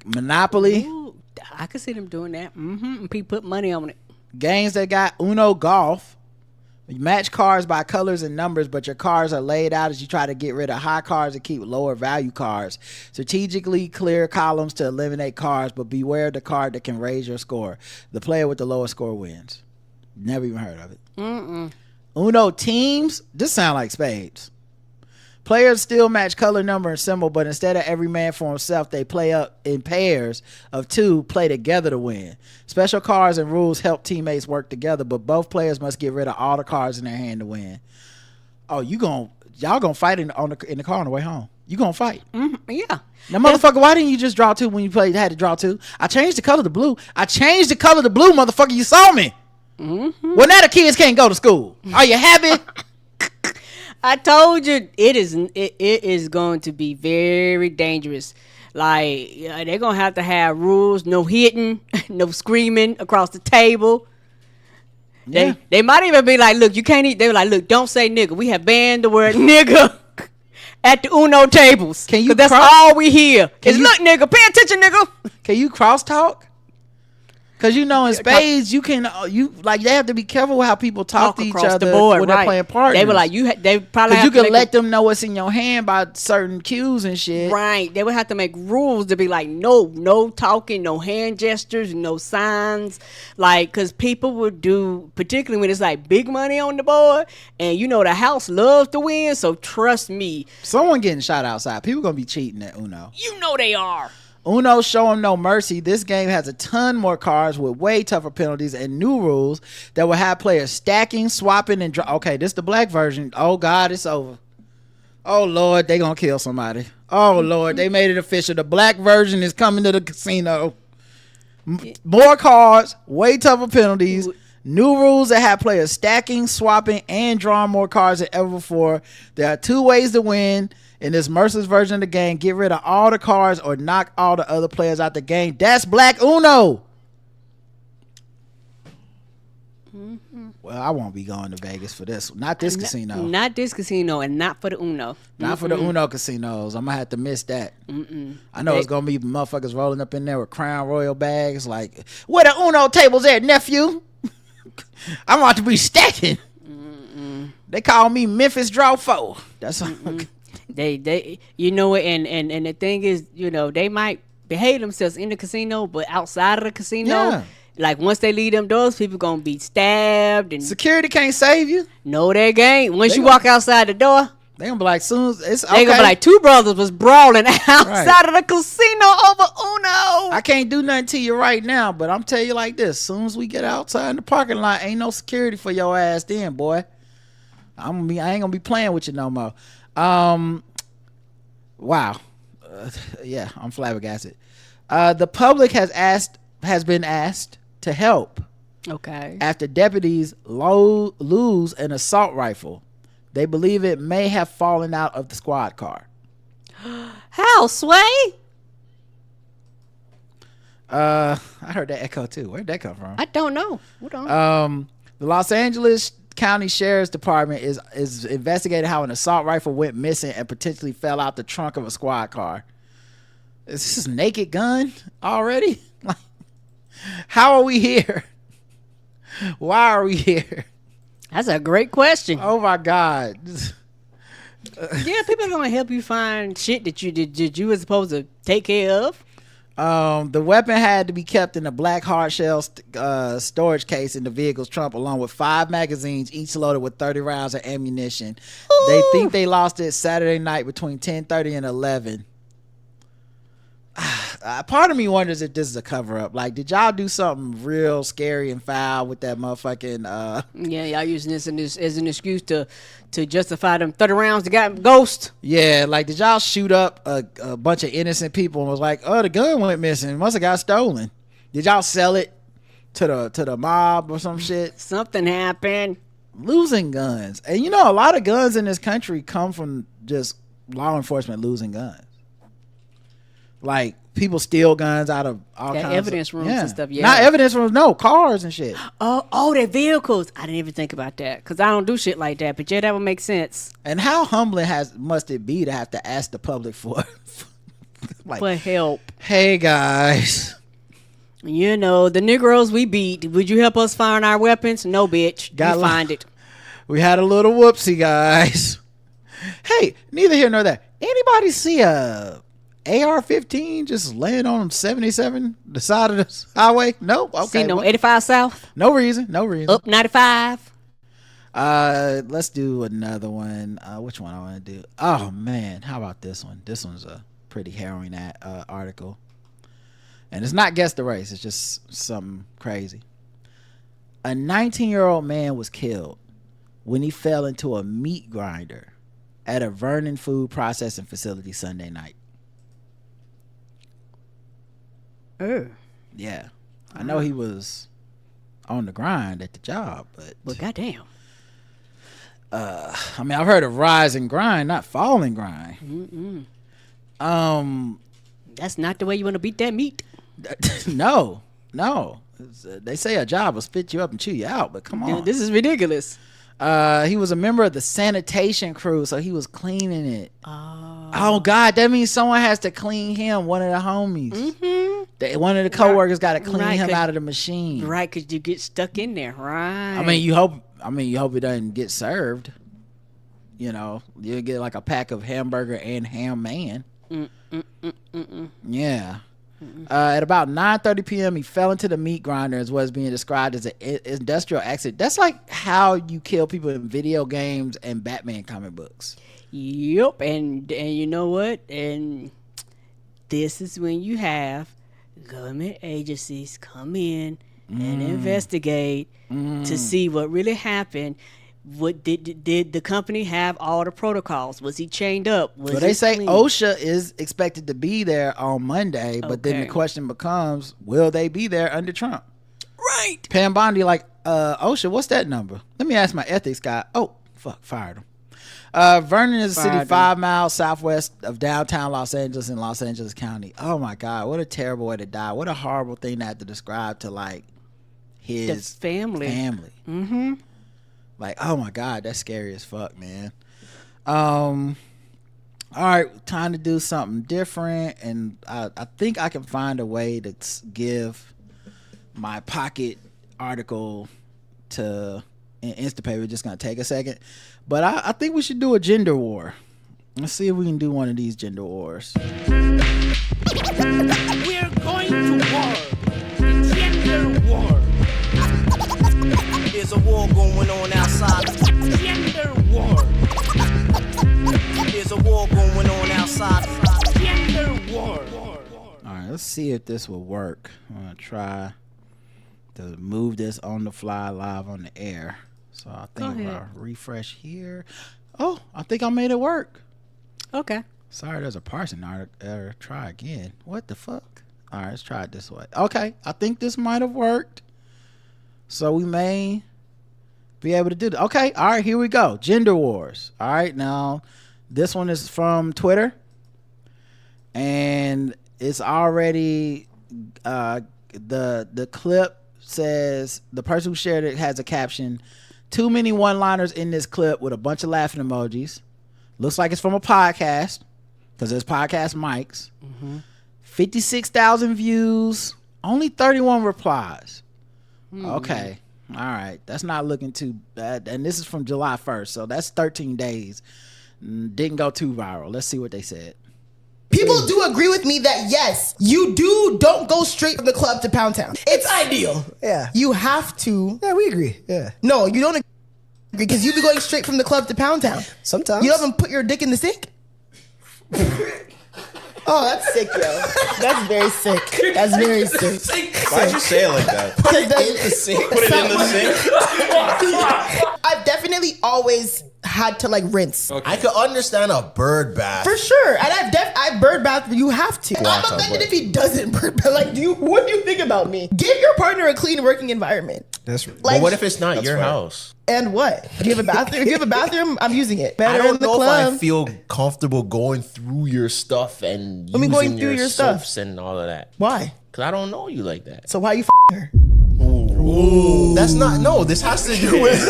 A: Monopoly?
B: Ooh, I could see them doing that. And people put money on it.
A: Games that got Uno Golf. You match cards by colors and numbers, but your cards are laid out as you try to get rid of high cards and keep lower value cards. Strategically clear columns to eliminate cards, but beware of the card that can raise your score. The player with the lowest score wins. Never even heard of it. Uno teams? This sound like spades. Players still match color, number, and symbol, but instead of every man for himself, they play up in pairs of 2, play together to win. Special cards and rules help teammates work together, but both players must get rid of all the cards in their hand to win. Oh, y'all gonna fight in the car on the way home. You gonna fight?
B: Yeah.
A: Now, motherfucker, why didn't you just draw 2 when you had to draw 2? I changed the color to blue. Motherfucker. You saw me. Mm-hmm. Well, now the kids can't go to school. Are you happy?
B: I told you it is going to be very dangerous. Like, they're gonna have to have rules: no hitting, no screaming across the table. Yeah. They might even be like, look, you can't eat. They were like, look, don't say nigga. We have banned the word nigga at the Uno tables. Can you? That's all we hear. Look, nigga, pay attention, nigga.
A: Can you cross talk? Because in spades, they have to be careful with how people talk to each other when they're playing partners.
B: They were like, they probably have
A: you can let them know what's in your hand by certain cues and shit.
B: Right. They would have to make rules to be like, no talking, no hand gestures, no signs. Like, because people would do, particularly when it's like big money on the board, and the house loves to win, so trust me.
A: Someone getting shot outside. People going to be cheating at Uno.
B: They are.
A: Uno show them no mercy. This game has a ton more cards with way tougher penalties and new rules that will have players stacking, swapping, and okay, this is the black version. Oh God, it's over. Oh Lord, they gonna kill somebody. Oh Lord, they made it official. The black version is coming to the casino. More cards, way tougher penalties, new rules that have players stacking, swapping, and drawing more cards than ever before. There are 2 ways to win in this merciless version of the game. Get rid of all the cards or knock all the other players out the game. That's Black Uno. Well, I won't be going to Vegas for this. Not this casino.
B: Not this casino, and not for the Uno.
A: Not for the Uno casinos. I'm going to have to miss that. I know it's going to be motherfuckers rolling up in there with Crown Royal bags like, where the Uno tables at, nephew? I'm about to be stacking. They call me Memphis Draw 4. That's
B: They and the thing is, they might behave themselves in the casino, but outside of the casino, like once they leave them doors, people gonna be stabbed and
A: security can't save you.
B: No, they ain't. Once you walk outside the door,
A: they gonna be like, soon as it's
B: they gonna be like 2 brothers was brawling outside of the casino over Uno.
A: I can't do nothing to you right now, but I'm telling you like this: soon as we get outside in the parking lot, ain't no security for your ass then, boy. I ain't gonna be playing with you no more. Wow. Yeah, I'm flabbergasted. The public has been asked to help.
B: Okay.
A: After deputies lose an assault rifle. They believe it may have fallen out of the squad car.
B: How, Sway?
A: I heard that echo too. Where'd that come from?
B: I don't know. Hold on.
A: The Los Angeles County Sheriff's Department is investigating how an assault rifle went missing and potentially fell out the trunk of a squad car. Is this Naked Gun already? Like, how are we here? Why are we here?
B: That's a great question.
A: Oh my God.
B: Yeah, people are gonna help you find shit that you were supposed to take care of.
A: The weapon had to be kept in a black hard shell storage case in the vehicle's trunk, along with 5 magazines, each loaded with 30 rounds of ammunition. Ooh. They think they lost it Saturday night between 10:30 and 11. Part of me wonders if this is a cover-up. Like, did y'all do something real scary and foul with that motherfucking
B: yeah, y'all using this as an excuse to justify them 30 rounds that got ghost?
A: Yeah, like, did y'all shoot up a bunch of innocent people and was like, oh, the gun went missing, must have got stolen? Did y'all sell it to the mob or some shit?
B: Something happened.
A: Losing guns. And a lot of guns in this country come from just law enforcement losing guns. Like, people steal guns out of all kinds
B: evidence rooms and stuff. Yeah,
A: not evidence rooms, no, cars and shit.
B: Oh, their vehicles. I didn't even think about that because I don't do shit like that. But yeah, that would make sense.
A: And how humbling must it be to have to ask the public for
B: for help?
A: Hey guys,
B: the Negroes we beat. Would you help us find our weapons? No, bitch. Find it.
A: We had a little whoopsie, guys. Hey, neither here nor there. Anybody see a AR-15 just laying on 77, the side of the highway? Nope. Okay.
B: See no 85 South?
A: No reason.
B: Up 95?
A: Let's do another one. Which one I want to do? Oh man, how about this one? This one's a pretty harrowing article, and it's not guess the race. It's just something crazy. A 19-year-old man was killed when he fell into a meat grinder at a Vernon food processing facility Sunday night. Yeah, I know he was on the grind at the job, but
B: goddamn.
A: I mean, I've heard of rise and grind, not fall and grind.
B: That's not the way you want to beat that meat.
A: No. They say a job will spit you up and chew you out, but come on.
B: This is ridiculous.
A: He was a member of the sanitation crew, so he was cleaning it. Oh God, that means someone has to clean him. One of the homies. One of the coworkers got to clean him out of the machine.
B: Right, because you get stuck in there. Right.
A: I mean, you hope it doesn't get served. You know, you get like a pack of hamburger and ham man. Yeah. At about 9:30 p.m., he fell into the meat grinder, as what is being described as an industrial accident. That's like how you kill people in video games and Batman comic books.
B: Yep, and you know what? And this is when you have government agencies come in and investigate to see what really happened. What did the company have all the protocols? Was he chained up?
A: Well, they say OSHA is expected to be there on Monday, but then the question becomes, will they be there under Trump?
B: Right.
A: Pam Bondi like, OSHA, what's that number? Let me ask my ethics guy. Oh, fuck, fired him. Vernon is a city 5 miles southwest of downtown Los Angeles in Los Angeles County. Oh my God, what a terrible way to die. What a horrible thing to have to describe to like his
B: family.
A: Mm-hmm. Like, oh my God, that's scary as fuck, man. All right, time to do something different, and I think I can find a way to give my pocket article to Instapaper. Just gonna take a second, but I think we should do a gender war. Let's see if we can do one of these gender wars.
G: We're going to war, a gender war. There's a war going on outside. Gender war. There's a war going on outside. Gender war.
A: All right, let's see if this will work. I'm gonna try to move this on the fly live on the air. So I think I'll refresh here. Oh, I think I made it work.
B: Okay.
A: Sorry, there's a parsing error. Try again. What the fuck? All right, let's try it this way. Okay, I think this might have worked. So we may be able to do that. Okay, all right, here we go. Gender wars. All right, now this one is from Twitter, and it's already the clip says, the person who shared it has a caption, "Too many one-liners in this clip," with a bunch of laughing emojis. Looks like it's from a podcast because there's podcast mics. 56,000 views, only 31 replies. Okay, all right, that's not looking too bad. And this is from July 1st, so that's 13 days. Didn't go too viral. Let's see what they said.
H: People do agree with me that yes, you don't go straight from the club to Pound Town. It's ideal.
I: Yeah.
H: You have to.
I: Yeah, we agree. Yeah.
H: No, you don't agree because you be going straight from the club to Pound Town.
I: Sometimes.
H: You don't even put your dick in the sink? Oh, that's sick, yo. That's very sick. That's very sick.
J: Why'd you say it like that? Put it in the sink. Put it in the sink.
H: I've definitely always had to like rinse.
J: Okay. I could understand a bird bath.
H: For sure. And I've bird bath, you have to. I'm offended if he doesn't bird bath. Like, what do you think about me? Give your partner a clean working environment.
I: That's right.
J: Like, but what if it's not your house?
H: And what? If you have a bathroom, I'm using it.
J: I don't know if I feel comfortable going through your stuff and using
H: going through your
J: soaps
H: stuff
J: and all of that.
H: Why?
J: Because I don't know you like that.
H: So why you her?
J: Ooh. That's not, no, this has to do with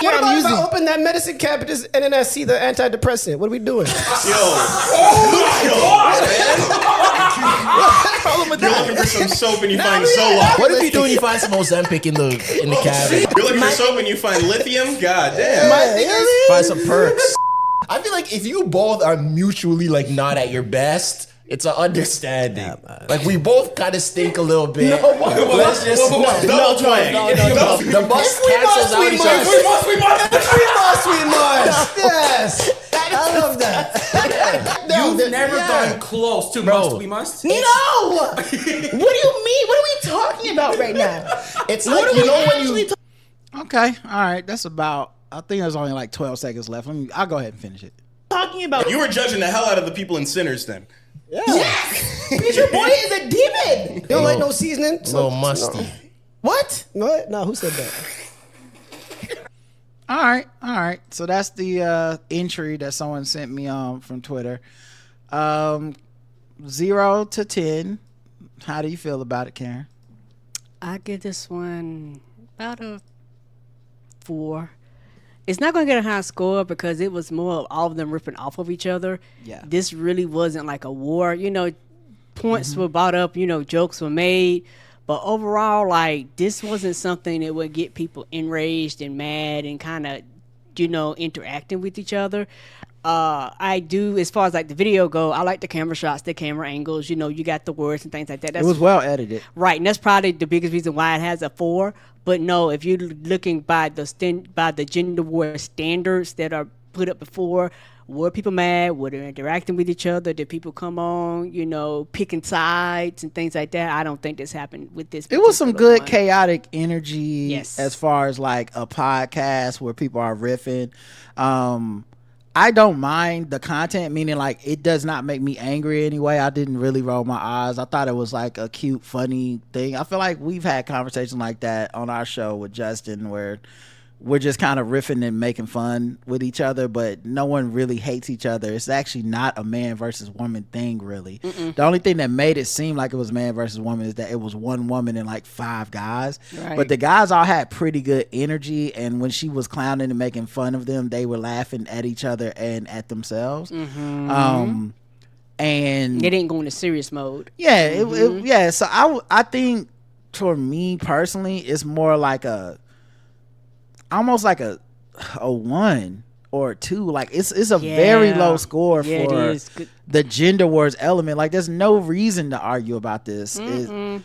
I: what about if I open that medicine cabinet and then I see the antidepressant? What are we doing?
J: Yo. Oh my God.
H: Problem with
J: You're looking for some soap and you find Zoloft. What if you do and you find some Ozempic in the cabinet?
K: You're looking for soap and you find lithium? God damn.
J: My thing is, find some perks. I feel like if you both are mutually like not at your best, It's an understanding. Like we both kind of stink a little bit.
K: Let's just
J: no. The bus cancels out each other.
I: We must. Yes. I love that.
K: You've never gone close to must we must?
H: No. What do you mean? What are we talking about right now?
J: It's like you know when you.
A: Okay, all right. That's about. I think there's only like 12 seconds left. I'll go ahead and finish it.
H: Talking about.
K: You were judging the hell out of the people in Sinners then.
H: Yeah. Yes. Because your boy is a demon.
I: You don't like no seasoning?
J: A little musty.
H: What?
I: What? No, who said that?
A: All right. So that's the entry that someone sent me from Twitter. 0 to 10. How do you feel about it, Karen?
B: I give this one about a 4. It's not going to get a high score because it was more of all of them ripping off of each other.
A: Yeah.
B: This really wasn't like a war. Points were brought up, jokes were made. But overall, like, this wasn't something that would get people enraged and mad and kind of, interacting with each other. I do, as far as like the video go, I like the camera shots, the camera angles. You got the words and things like that.
A: It was well edited.
B: Right, and that's probably the biggest reason why it has a 4. But no, if you're looking by the gender war standards that are put up before, were people mad? Were they interacting with each other? Did people come on, picking sides and things like that? I don't think this happened with this.
A: It was some good
B: one.
A: chaotic energy
B: Yes.
A: as far as like a podcast where people are riffing. I don't mind the content, meaning like it does not make me angry anyway. I didn't really roll my eyes. I thought it was like a cute, funny thing. I feel like we've had conversations like that on our show with Justin where we're just kind of riffing and making fun with each other, but no one really hates each other. It's actually not a man versus woman thing, really. The only thing that made it seem like it was man versus woman is that it was one woman and like 5 guys.
B: Right.
A: But the guys all had pretty good energy, and when she was clowning and making fun of them, they were laughing at each other and at themselves. And
B: they didn't go into serious mode.
A: Yeah, so I think for me personally, it's more like almost like a 1 or 2. Like it's a very low score for the gender wars element. Like there's no reason to argue about this. I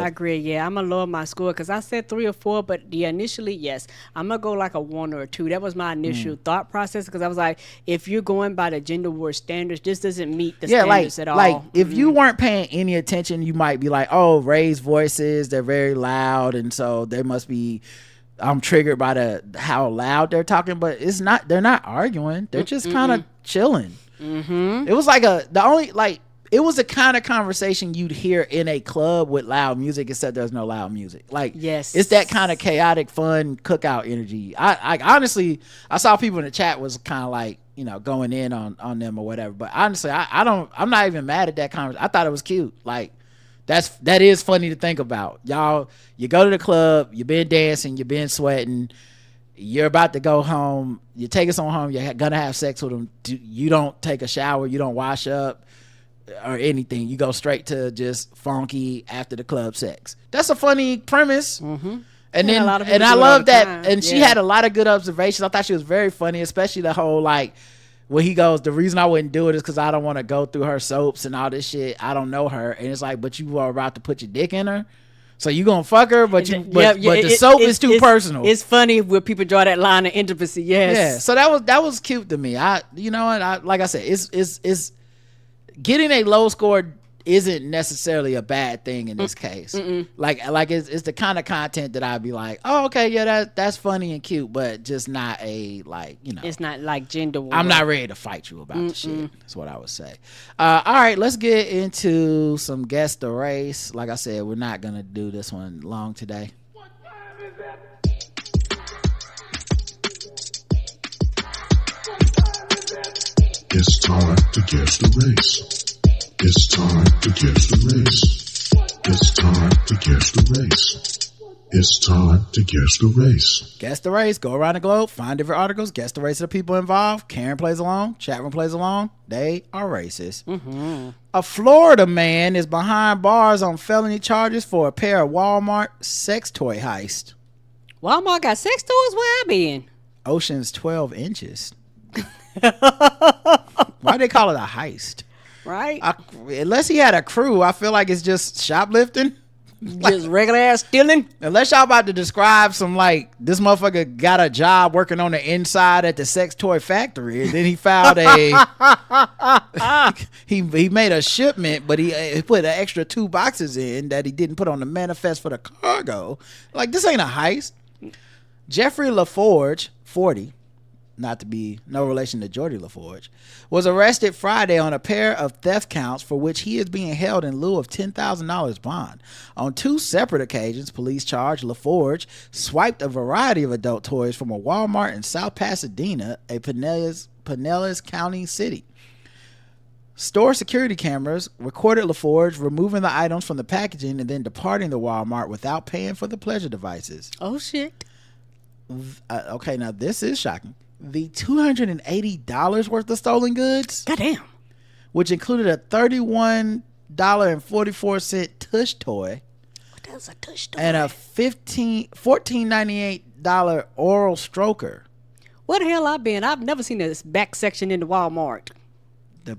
B: agree. Yeah, I'm gonna lower my score because I said 3 or 4, but initially, yes, I'm gonna go like a 1 or a 2. That was my initial thought process because I was like, if you're going by the gender war standards, this doesn't meet the standards at all.
A: Like if you weren't paying any attention, you might be like, oh, raised voices, they're very loud, and so they must be. I'm triggered by how loud they're talking, but it's not. They're not arguing. They're just kind of chilling. It was like it was the kind of conversation you'd hear in a club with loud music, except there's no loud music. Like,
B: yes,
A: it's that kind of chaotic, fun cookout energy. I honestly, I saw people in the chat was kind of like, going in on them or whatever. But honestly, I'm not even mad at that conversation. I thought it was cute. Like. That is funny to think about. Y'all, you go to the club, you've been dancing, you've been sweating, you're about to go home, you take us on home, you're gonna have sex with them. You don't take a shower, you don't wash up or anything. You go straight to just funky after the club sex. That's a funny premise. And then I love that. And she had a lot of good observations. I thought she was very funny, especially the whole like when he goes, the reason I wouldn't do it is because I don't want to go through her soaps and all this shit. I don't know her. And it's like, but you are about to put your dick in her. So you gonna fuck her, but the soap is too personal.
B: It's funny when people draw that line of intimacy. Yes.
A: Yeah. So that was cute to me. Like I said, it's getting a low score isn't necessarily a bad thing in this case. Like it's the kind of content that I'd be like, oh, okay, yeah, that's funny and cute, but just not a it's not like gender war. I'm not ready to fight you about the shit. That's what I would say. All right, let's get into some guess the race. Like I said, we're not gonna do this one long today.
L: It's time to guess the race. It's time to guess the race. It's time to guess the race. It's time to guess the race.
A: Guess the race. Go around the globe, find different articles, guess the race of the people involved. Karen plays along, chat room plays along. They are racist. A Florida man is behind bars on felony charges for a pair of Walmart sex toy heist.
B: Walmart got sex toys? Where I been?
A: Ocean's 12 inches. Why they call it a heist?
B: Right?
A: Unless he had a crew, I feel like it's just shoplifting.
B: Just regular ass stealing.
A: Unless y'all about to describe some like this motherfucker got a job working on the inside at the sex toy factory, and then he filed he made a shipment, but he put an extra 2 boxes in that he didn't put on the manifest for the cargo. Like, this ain't a heist. Jeffrey LaForge, 40, not to be no relation to Geordie LaForge, was arrested Friday on a pair of theft counts for which he is being held in lieu of $10,000 bond. On 2 separate occasions, police charged LaForge swiped a variety of adult toys from a Walmart in South Pasadena, a Pinellas County city. Store security cameras recorded LaForge removing the items from the packaging and then departing the Walmart without paying for the pleasure devices.
B: Oh, shit.
A: Okay, now this is shocking. The $280 worth of stolen goods,
B: goddamn,
A: which included a $31.44 tush toy.
B: What is a tush toy?
A: And a $14.98 oral stroker.
B: Where the hell I been? I've never seen this back section in the Walmart.
A: The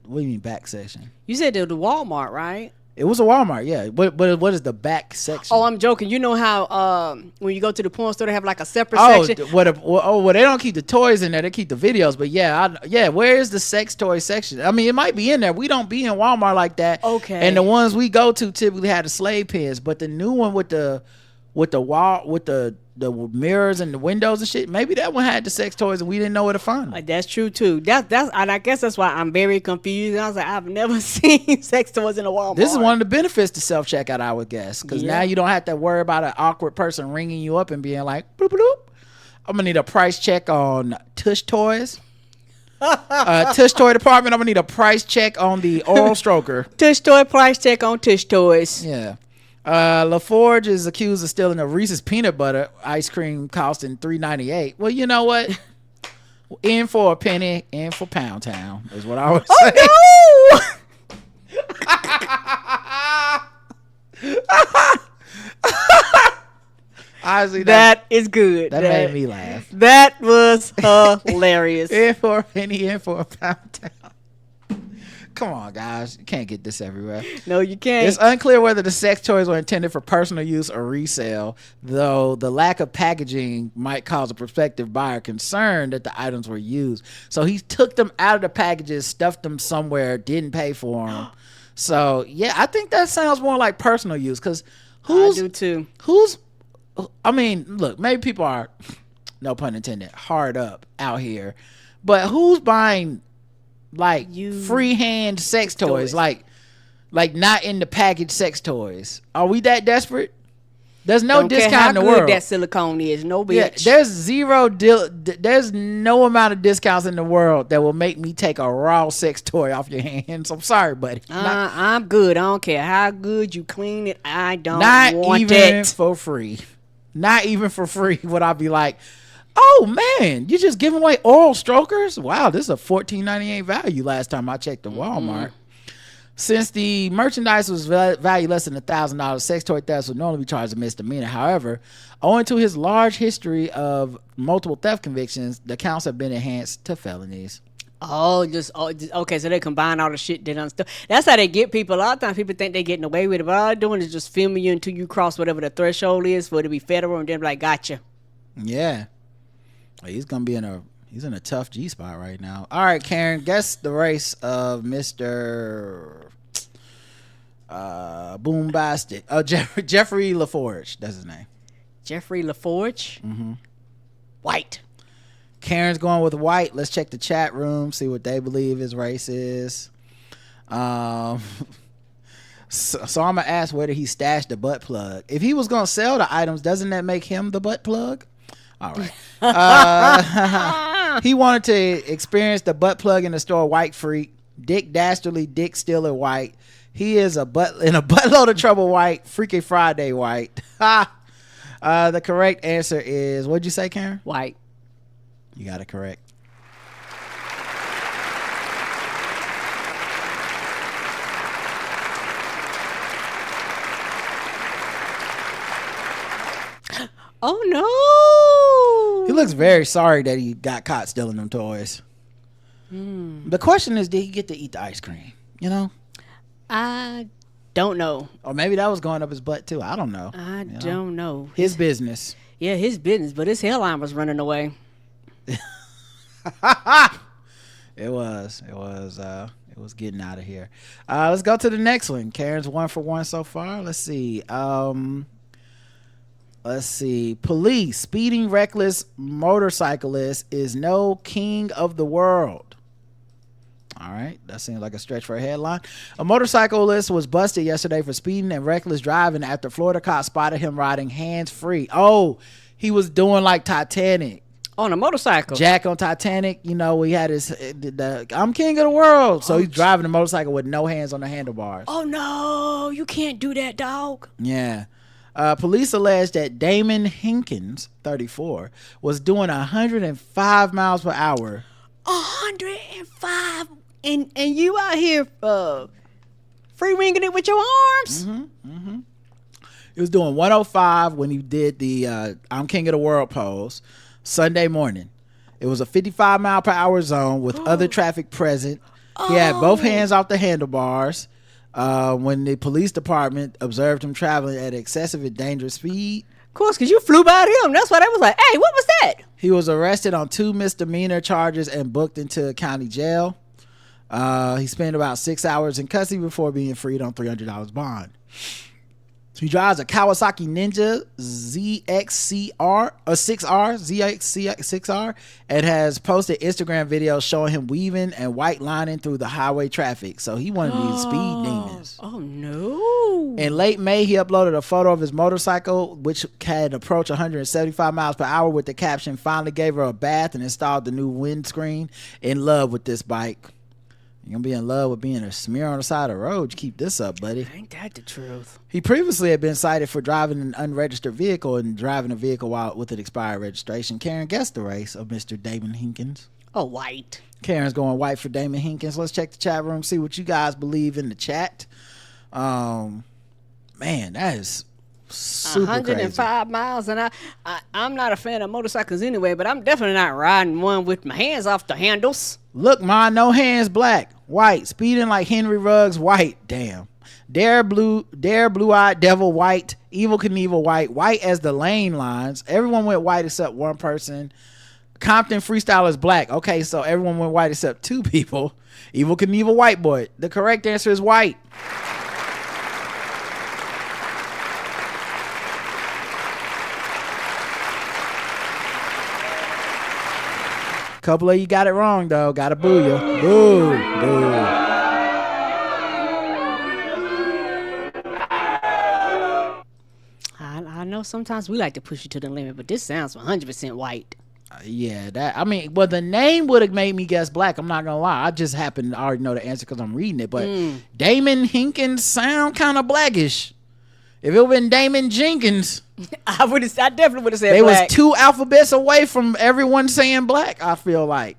A: what do you mean back section?
B: You said the Walmart, right?
A: It was a Walmart, yeah. What is the back section?
B: Oh, I'm joking. You know how when you go to the porn store, they have like a separate section?
A: Well, they don't keep the toys in there. They keep the videos. But yeah, where is the sex toy section? I mean, it might be in there. We don't be in Walmart like that.
B: Okay.
A: And the ones we go to typically have the slave pins. But the new one with the wall, with the mirrors and the windows and shit, maybe that one had the sex toys and we didn't know where to find them.
B: That's true too. That's and I guess that's why I'm very confused. I was like, I've never seen sex toys in a Walmart.
A: This is one of the benefits to self-checkout, I would guess, because now you don't have to worry about an awkward person ringing you up and being like, bloop, bloop. I'm gonna need a price check on tush toys. Tush toy department, I'm gonna need a price check on the oral stroker.
B: Tush toy price check on tush toys.
A: Yeah. LaForge is accused of stealing a Reese's peanut butter ice cream costing $3.98. Well, you know what? In for a penny, in for Pound Town is what I would say.
B: Oh no!
A: Honestly,
B: that is good.
A: That made me laugh.
B: That was hilarious.
A: In for a penny, in for a Pound Town. Come on, guys. You can't get this everywhere.
B: No, you can't.
A: It's unclear whether the sex toys were intended for personal use or resale, though the lack of packaging might cause a prospective buyer concern that the items were used. So he took them out of the packages, stuffed them somewhere, didn't pay for them. So, yeah, I think that sounds more like personal use, because
B: I do too.
A: I mean, look, maybe people are, no pun intended, hard up out here, but who's buying like freehand sex toys, like not in the package sex toys? Are we that desperate? There's no discount in the world.
B: That silicone is no bitch.
A: Yeah, there's no amount of discounts in the world that will make me take a raw sex toy off your hands. I'm sorry, buddy.
B: I'm good. I don't care how good you clean it. I don't
A: not
B: want
A: even
B: it
A: for free. Not even for free would I be like, oh man, you're just giving away oral strokers? Wow, this is a $14.98 value last time I checked the Walmart. Since the merchandise was valued less than $1,000, sex toy thefts would normally be charged a misdemeanor. However, owing to his large history of multiple theft convictions, the counts have been enhanced to felonies.
B: Okay, so they combine all the shit they done stuff. That's how they get people. A lot of times people think they're getting away with it, but all they're doing is just filming you until you cross whatever the threshold is for it to be federal, and then like, gotcha.
A: Yeah. He's in a tough G spot right now. All right, Karen, guess the race of Mr. Boombastic. Oh, Jeffrey LaForge. That's his name.
B: Jeffrey LaForge?
A: Mm-hmm.
B: White.
A: Karen's going with white. Let's check the chat room, see what they believe his race is. So I'm gonna ask whether he stashed the butt plug. If he was gonna sell the items, doesn't that make him the butt plug? All right. He wanted to experience the butt plug in the store. White freak, Dick Dastardly, Dick Stealer white. He is in a buttload of trouble white. Freaky Friday white. The correct answer is, what'd you say, Karen?
B: White.
A: You got it correct.
B: Oh no!
A: He looks very sorry that he got caught stealing them toys. The question is, did he get to eat the ice cream? You know,
B: I don't know.
A: Or maybe that was going up his butt too. I don't know.
B: I don't know.
A: His business.
B: Yeah, his business. But his hairline was running away.
A: It was getting out of here. Let's go to the next one. Karen's 1 for 1 so far. Let's see. Police: speeding reckless motorcyclist is no king of the world. All right, that seems like a stretch for a headline. A motorcyclist was busted yesterday for speeding and reckless driving after Florida cops spotted him riding hands-free. Oh, he was doing like Titanic.
B: On a motorcycle.
A: Jack on Titanic, you know, we had his, I'm king of the world. So he's driving a motorcycle with no hands on the handlebars.
B: Oh, no, you can't do that, dog.
A: Yeah. Police alleged that Damon Hinkins, 34, was doing 105 miles per hour.
B: 105, and you out here free winging it with your arms.
A: He was doing 105 when he did the I'm king of the world pose Sunday morning. It was a 55 mile per hour zone with other traffic present. He had both hands off the handlebars. When the police department observed him traveling at excessive and dangerous speed.
B: Of course, because you flew by him. That's why they was like, hey, what was that?
A: He was arrested on 2 misdemeanor charges and booked into county jail. He spent about 6 hours in custody before being freed on $300 bond. He drives a Kawasaki Ninja ZX6R, and has posted Instagram videos showing him weaving and white lining through the highway traffic. So he one of these speed demons.
B: Oh no.
A: In late May, he uploaded a photo of his motorcycle, which had approached 175 miles per hour, with the caption, "Finally gave her a bath and installed the new windscreen. In love with this bike." You're gonna be in love with being a smear on the side of the road. You keep this up, buddy.
B: Ain't that the truth?
A: He previously had been cited for driving an unregistered vehicle and driving a vehicle while with an expired registration. Karen, guess the race of Mr. Damon Hinkins.
B: Oh, white.
A: Karen's going white for Damon Hinkins. Let's check the chat room, see what you guys believe in the chat. Man, that is super
B: 105
A: crazy.
B: miles, and I'm not a fan of motorcycles anyway, but I'm definitely not riding one with my hands off the handles.
A: Look, man, no hands, black, white, speeding like Henry Ruggs, white, damn. Dare blue-eyed devil, white, Evil Knievel, white as the lane lines. Everyone went white except one person. Compton Freestylers, black. Okay, so everyone went white except 2 people. Evil Knievel, white boy. The correct answer is white. Couple of you got it wrong though. Gotta boo you. Boo.
B: I know sometimes we like to push you to the limit, but this sounds 100% white.
A: Yeah, the name would have made me guess black. I'm not gonna lie. I just happen to already know the answer because I'm reading it. But Damon Hinkins sound kind of blackish. If it would have been Damon Jenkins,
B: I definitely would have said
A: they
B: black.
A: was 2 alphabets away from everyone saying black, I feel like.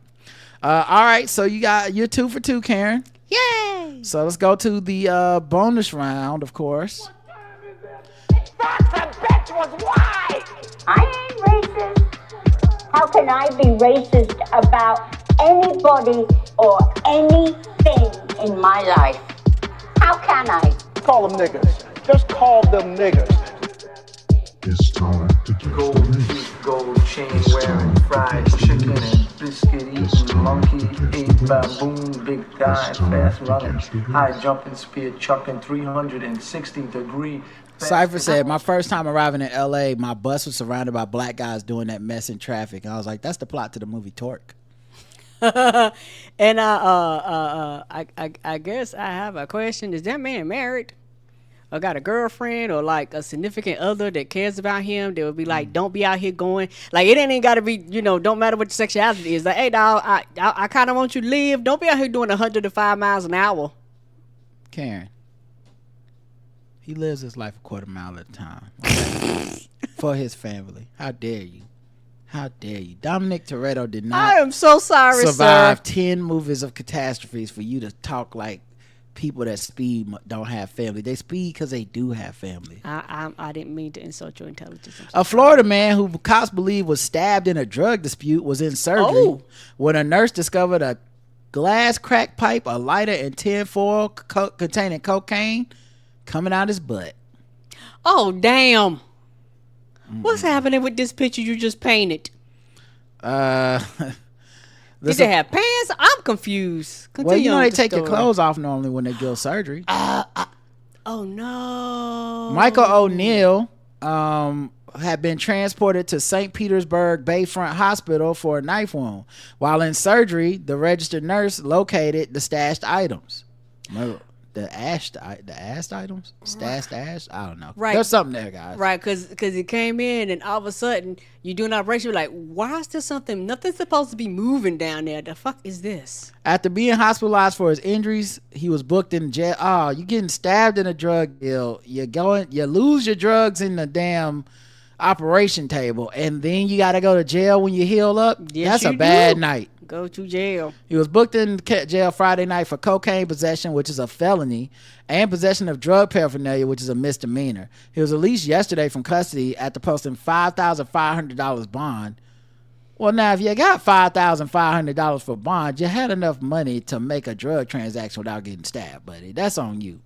A: All right, so you're 2 for 2, Karen.
B: Yay!
A: So let's go to the bonus round, of course.
M: That bitch was white! I ain't racist. How can I be racist about anybody or anything in my life? How can I?
C: Call them niggas. Just call them niggas.
L: It's time to get
N: Gold
L: the
N: teeth,
L: race.
N: gold chain wearing, fried chicken and biscuit eating, monkey ate baboon, big guy, fast running, high jumping, spear chucking, 360-degree.
A: Cypher said, my first time arriving in LA, my bus was surrounded by black guys doing that mess in traffic. And I was like, that's the plot to the movie Torque.
B: And I guess I have a question. Is that man married? Or got a girlfriend or like a significant other that cares about him? That would be like, don't be out here going. Like, it ain't got to be, don't matter what your sexuality is. Like, hey, dog, I kind of want you to live. Don't be out here doing 105 miles an hour.
A: Karen, he lives his life a quarter mile at a time. Okay? For his family. How dare you? How dare you? Dominic Toretto did not
B: I am so sorry,
A: survive
B: sir.
A: 10 movies of catastrophes for you to talk like people that speed don't have family. They speed because they do have family.
B: I didn't mean to insult your intelligence.
A: A Florida man who cops believe was stabbed in a drug dispute was in surgery when a nurse discovered a glass crack pipe, a lighter, and tin foil containing cocaine coming out his butt.
B: Oh, damn. What's happening with this picture you just painted? Did they have pants? I'm confused.
A: Well, you know they take your clothes off normally when they give surgery.
B: Oh no.
A: Michael O'Neill had been transported to St. Petersburg Bayfront Hospital for a knife wound. While in surgery, the registered nurse located the stashed items. The stashed items? Stashed ash? I don't know.
B: Right.
A: There's something there, guys.
B: Right, because it came in and all of a sudden you do an operation. You're like, why is there something? Nothing's supposed to be moving down there. The fuck is this?
A: After being hospitalized for his injuries, he was booked in jail. Oh, you getting stabbed in a drug deal. You lose your drugs in the damn operation table, and then you got to go to jail when you heal up.
B: Yes,
A: that's a bad night.
B: Go to jail.
A: He was booked in jail Friday night for cocaine possession, which is a felony, and possession of drug paraphernalia, which is a misdemeanor. He was released yesterday from custody after posting $5,500 bond. Well, now, if you got $5,500 for bond, you had enough money to make a drug transaction without getting stabbed, buddy. That's on you.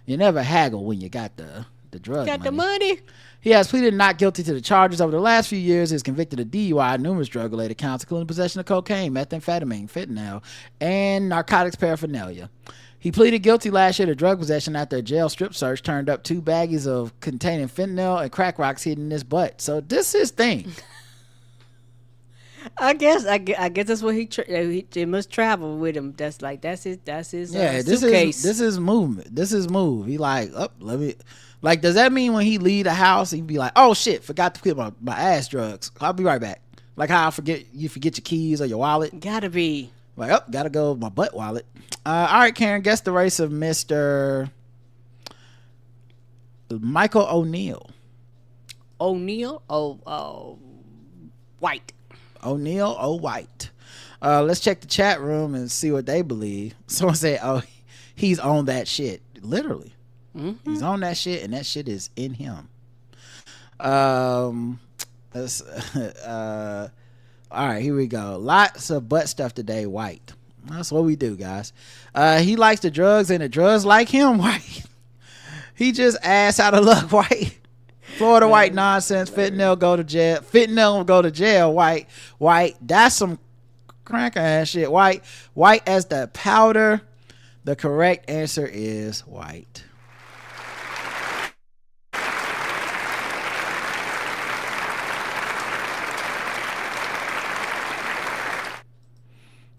A: You never haggle when you got the drug money.
B: Got the money.
A: He has pleaded not guilty to the charges. Over the last few years, he was convicted of DUI and numerous drug-related counts, including possession of cocaine, methamphetamine, fentanyl, and narcotics paraphernalia. He pleaded guilty last year to drug possession after a jail strip search turned up 2 baggies of containing fentanyl and crack rocks hidden in his butt. So this is his thing.
B: I guess that's what he must travel with him. That's his suitcase.
A: This is movement. This is move. He like, let me. Like, does that mean when he leave the house, he'd be like, oh shit, forgot to put my ass drugs. I'll be right back. Like how you forget your keys or your wallet.
B: Gotta be.
A: Like, gotta go with my butt wallet. All right, Karen, guess the race of Mr. Michael O'Neill.
B: O'Neill? White.
A: O'Neill, white. Let's check the chat room and see what they believe. Someone said, oh, he's on that shit. Literally. Mm-hmm. He's on that shit, and that shit is in him. All right, here we go. Lots of butt stuff today. White. That's what we do, guys. He likes the drugs, and the drugs like him. White. He just ass out of luck. White. Florida white nonsense. Fentanyl go to jail. Fentanyl go to jail. White. That's some crack ass shit. White as the powder. The correct answer is white.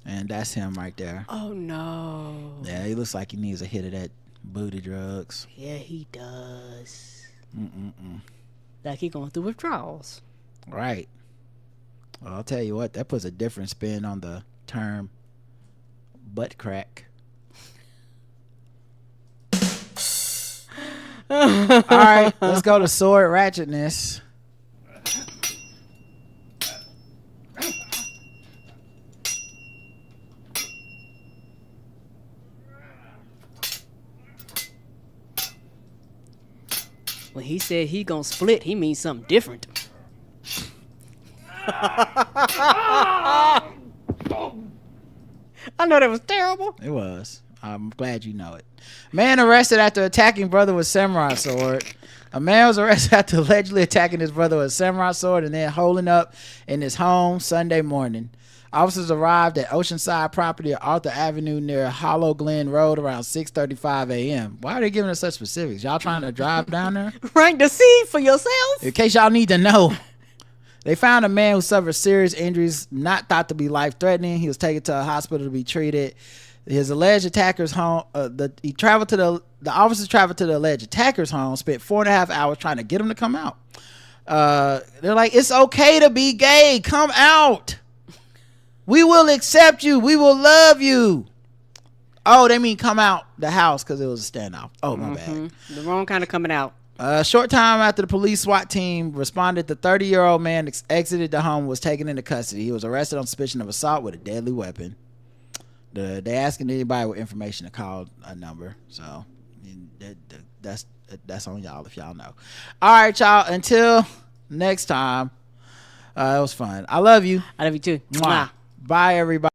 A: And that's him right there.
B: Oh no.
A: Yeah, he looks like he needs a hit of that booty drugs.
B: Yeah, he does. Like he going through withdrawals.
A: Right. Well, I'll tell you what, that puts a different spin on the term butt crack. All right, let's go to sword ratchetness.
B: When he said he gonna split, he means something different. I know that was terrible.
A: It was. I'm glad you know it. Man arrested after attacking brother with samurai sword. A man was arrested after allegedly attacking his brother with a samurai sword and then holding up in his home Sunday morning. Officers arrived at Oceanside property at Arthur Avenue near Hollow Glen Road around 6:35 a.m. Why are they giving us such specifics? Y'all trying to drive down there?
B: Right, to see for yourself.
A: In case y'all need to know. They found a man who suffered serious injuries, not thought to be life-threatening. He was taken to a hospital to be treated. His alleged attacker's home, the officers traveled to the alleged attacker's home, spent 4.5 hours trying to get him to come out. They're like, it's okay to be gay. Come out. We will accept you. We will love you. Oh, they mean come out the house because it was a standoff. Oh, my bad.
B: The wrong kind of coming out.
A: A short time after the police SWAT team responded, the 30-year-old man exited the home and was taken into custody. He was arrested on suspicion of assault with a deadly weapon. They asking anybody with information to call a number. So that's on y'all if y'all know. All right, y'all. Until next time, it was fun. I love you.
B: I love you too.
A: Mwah. Bye, everybody.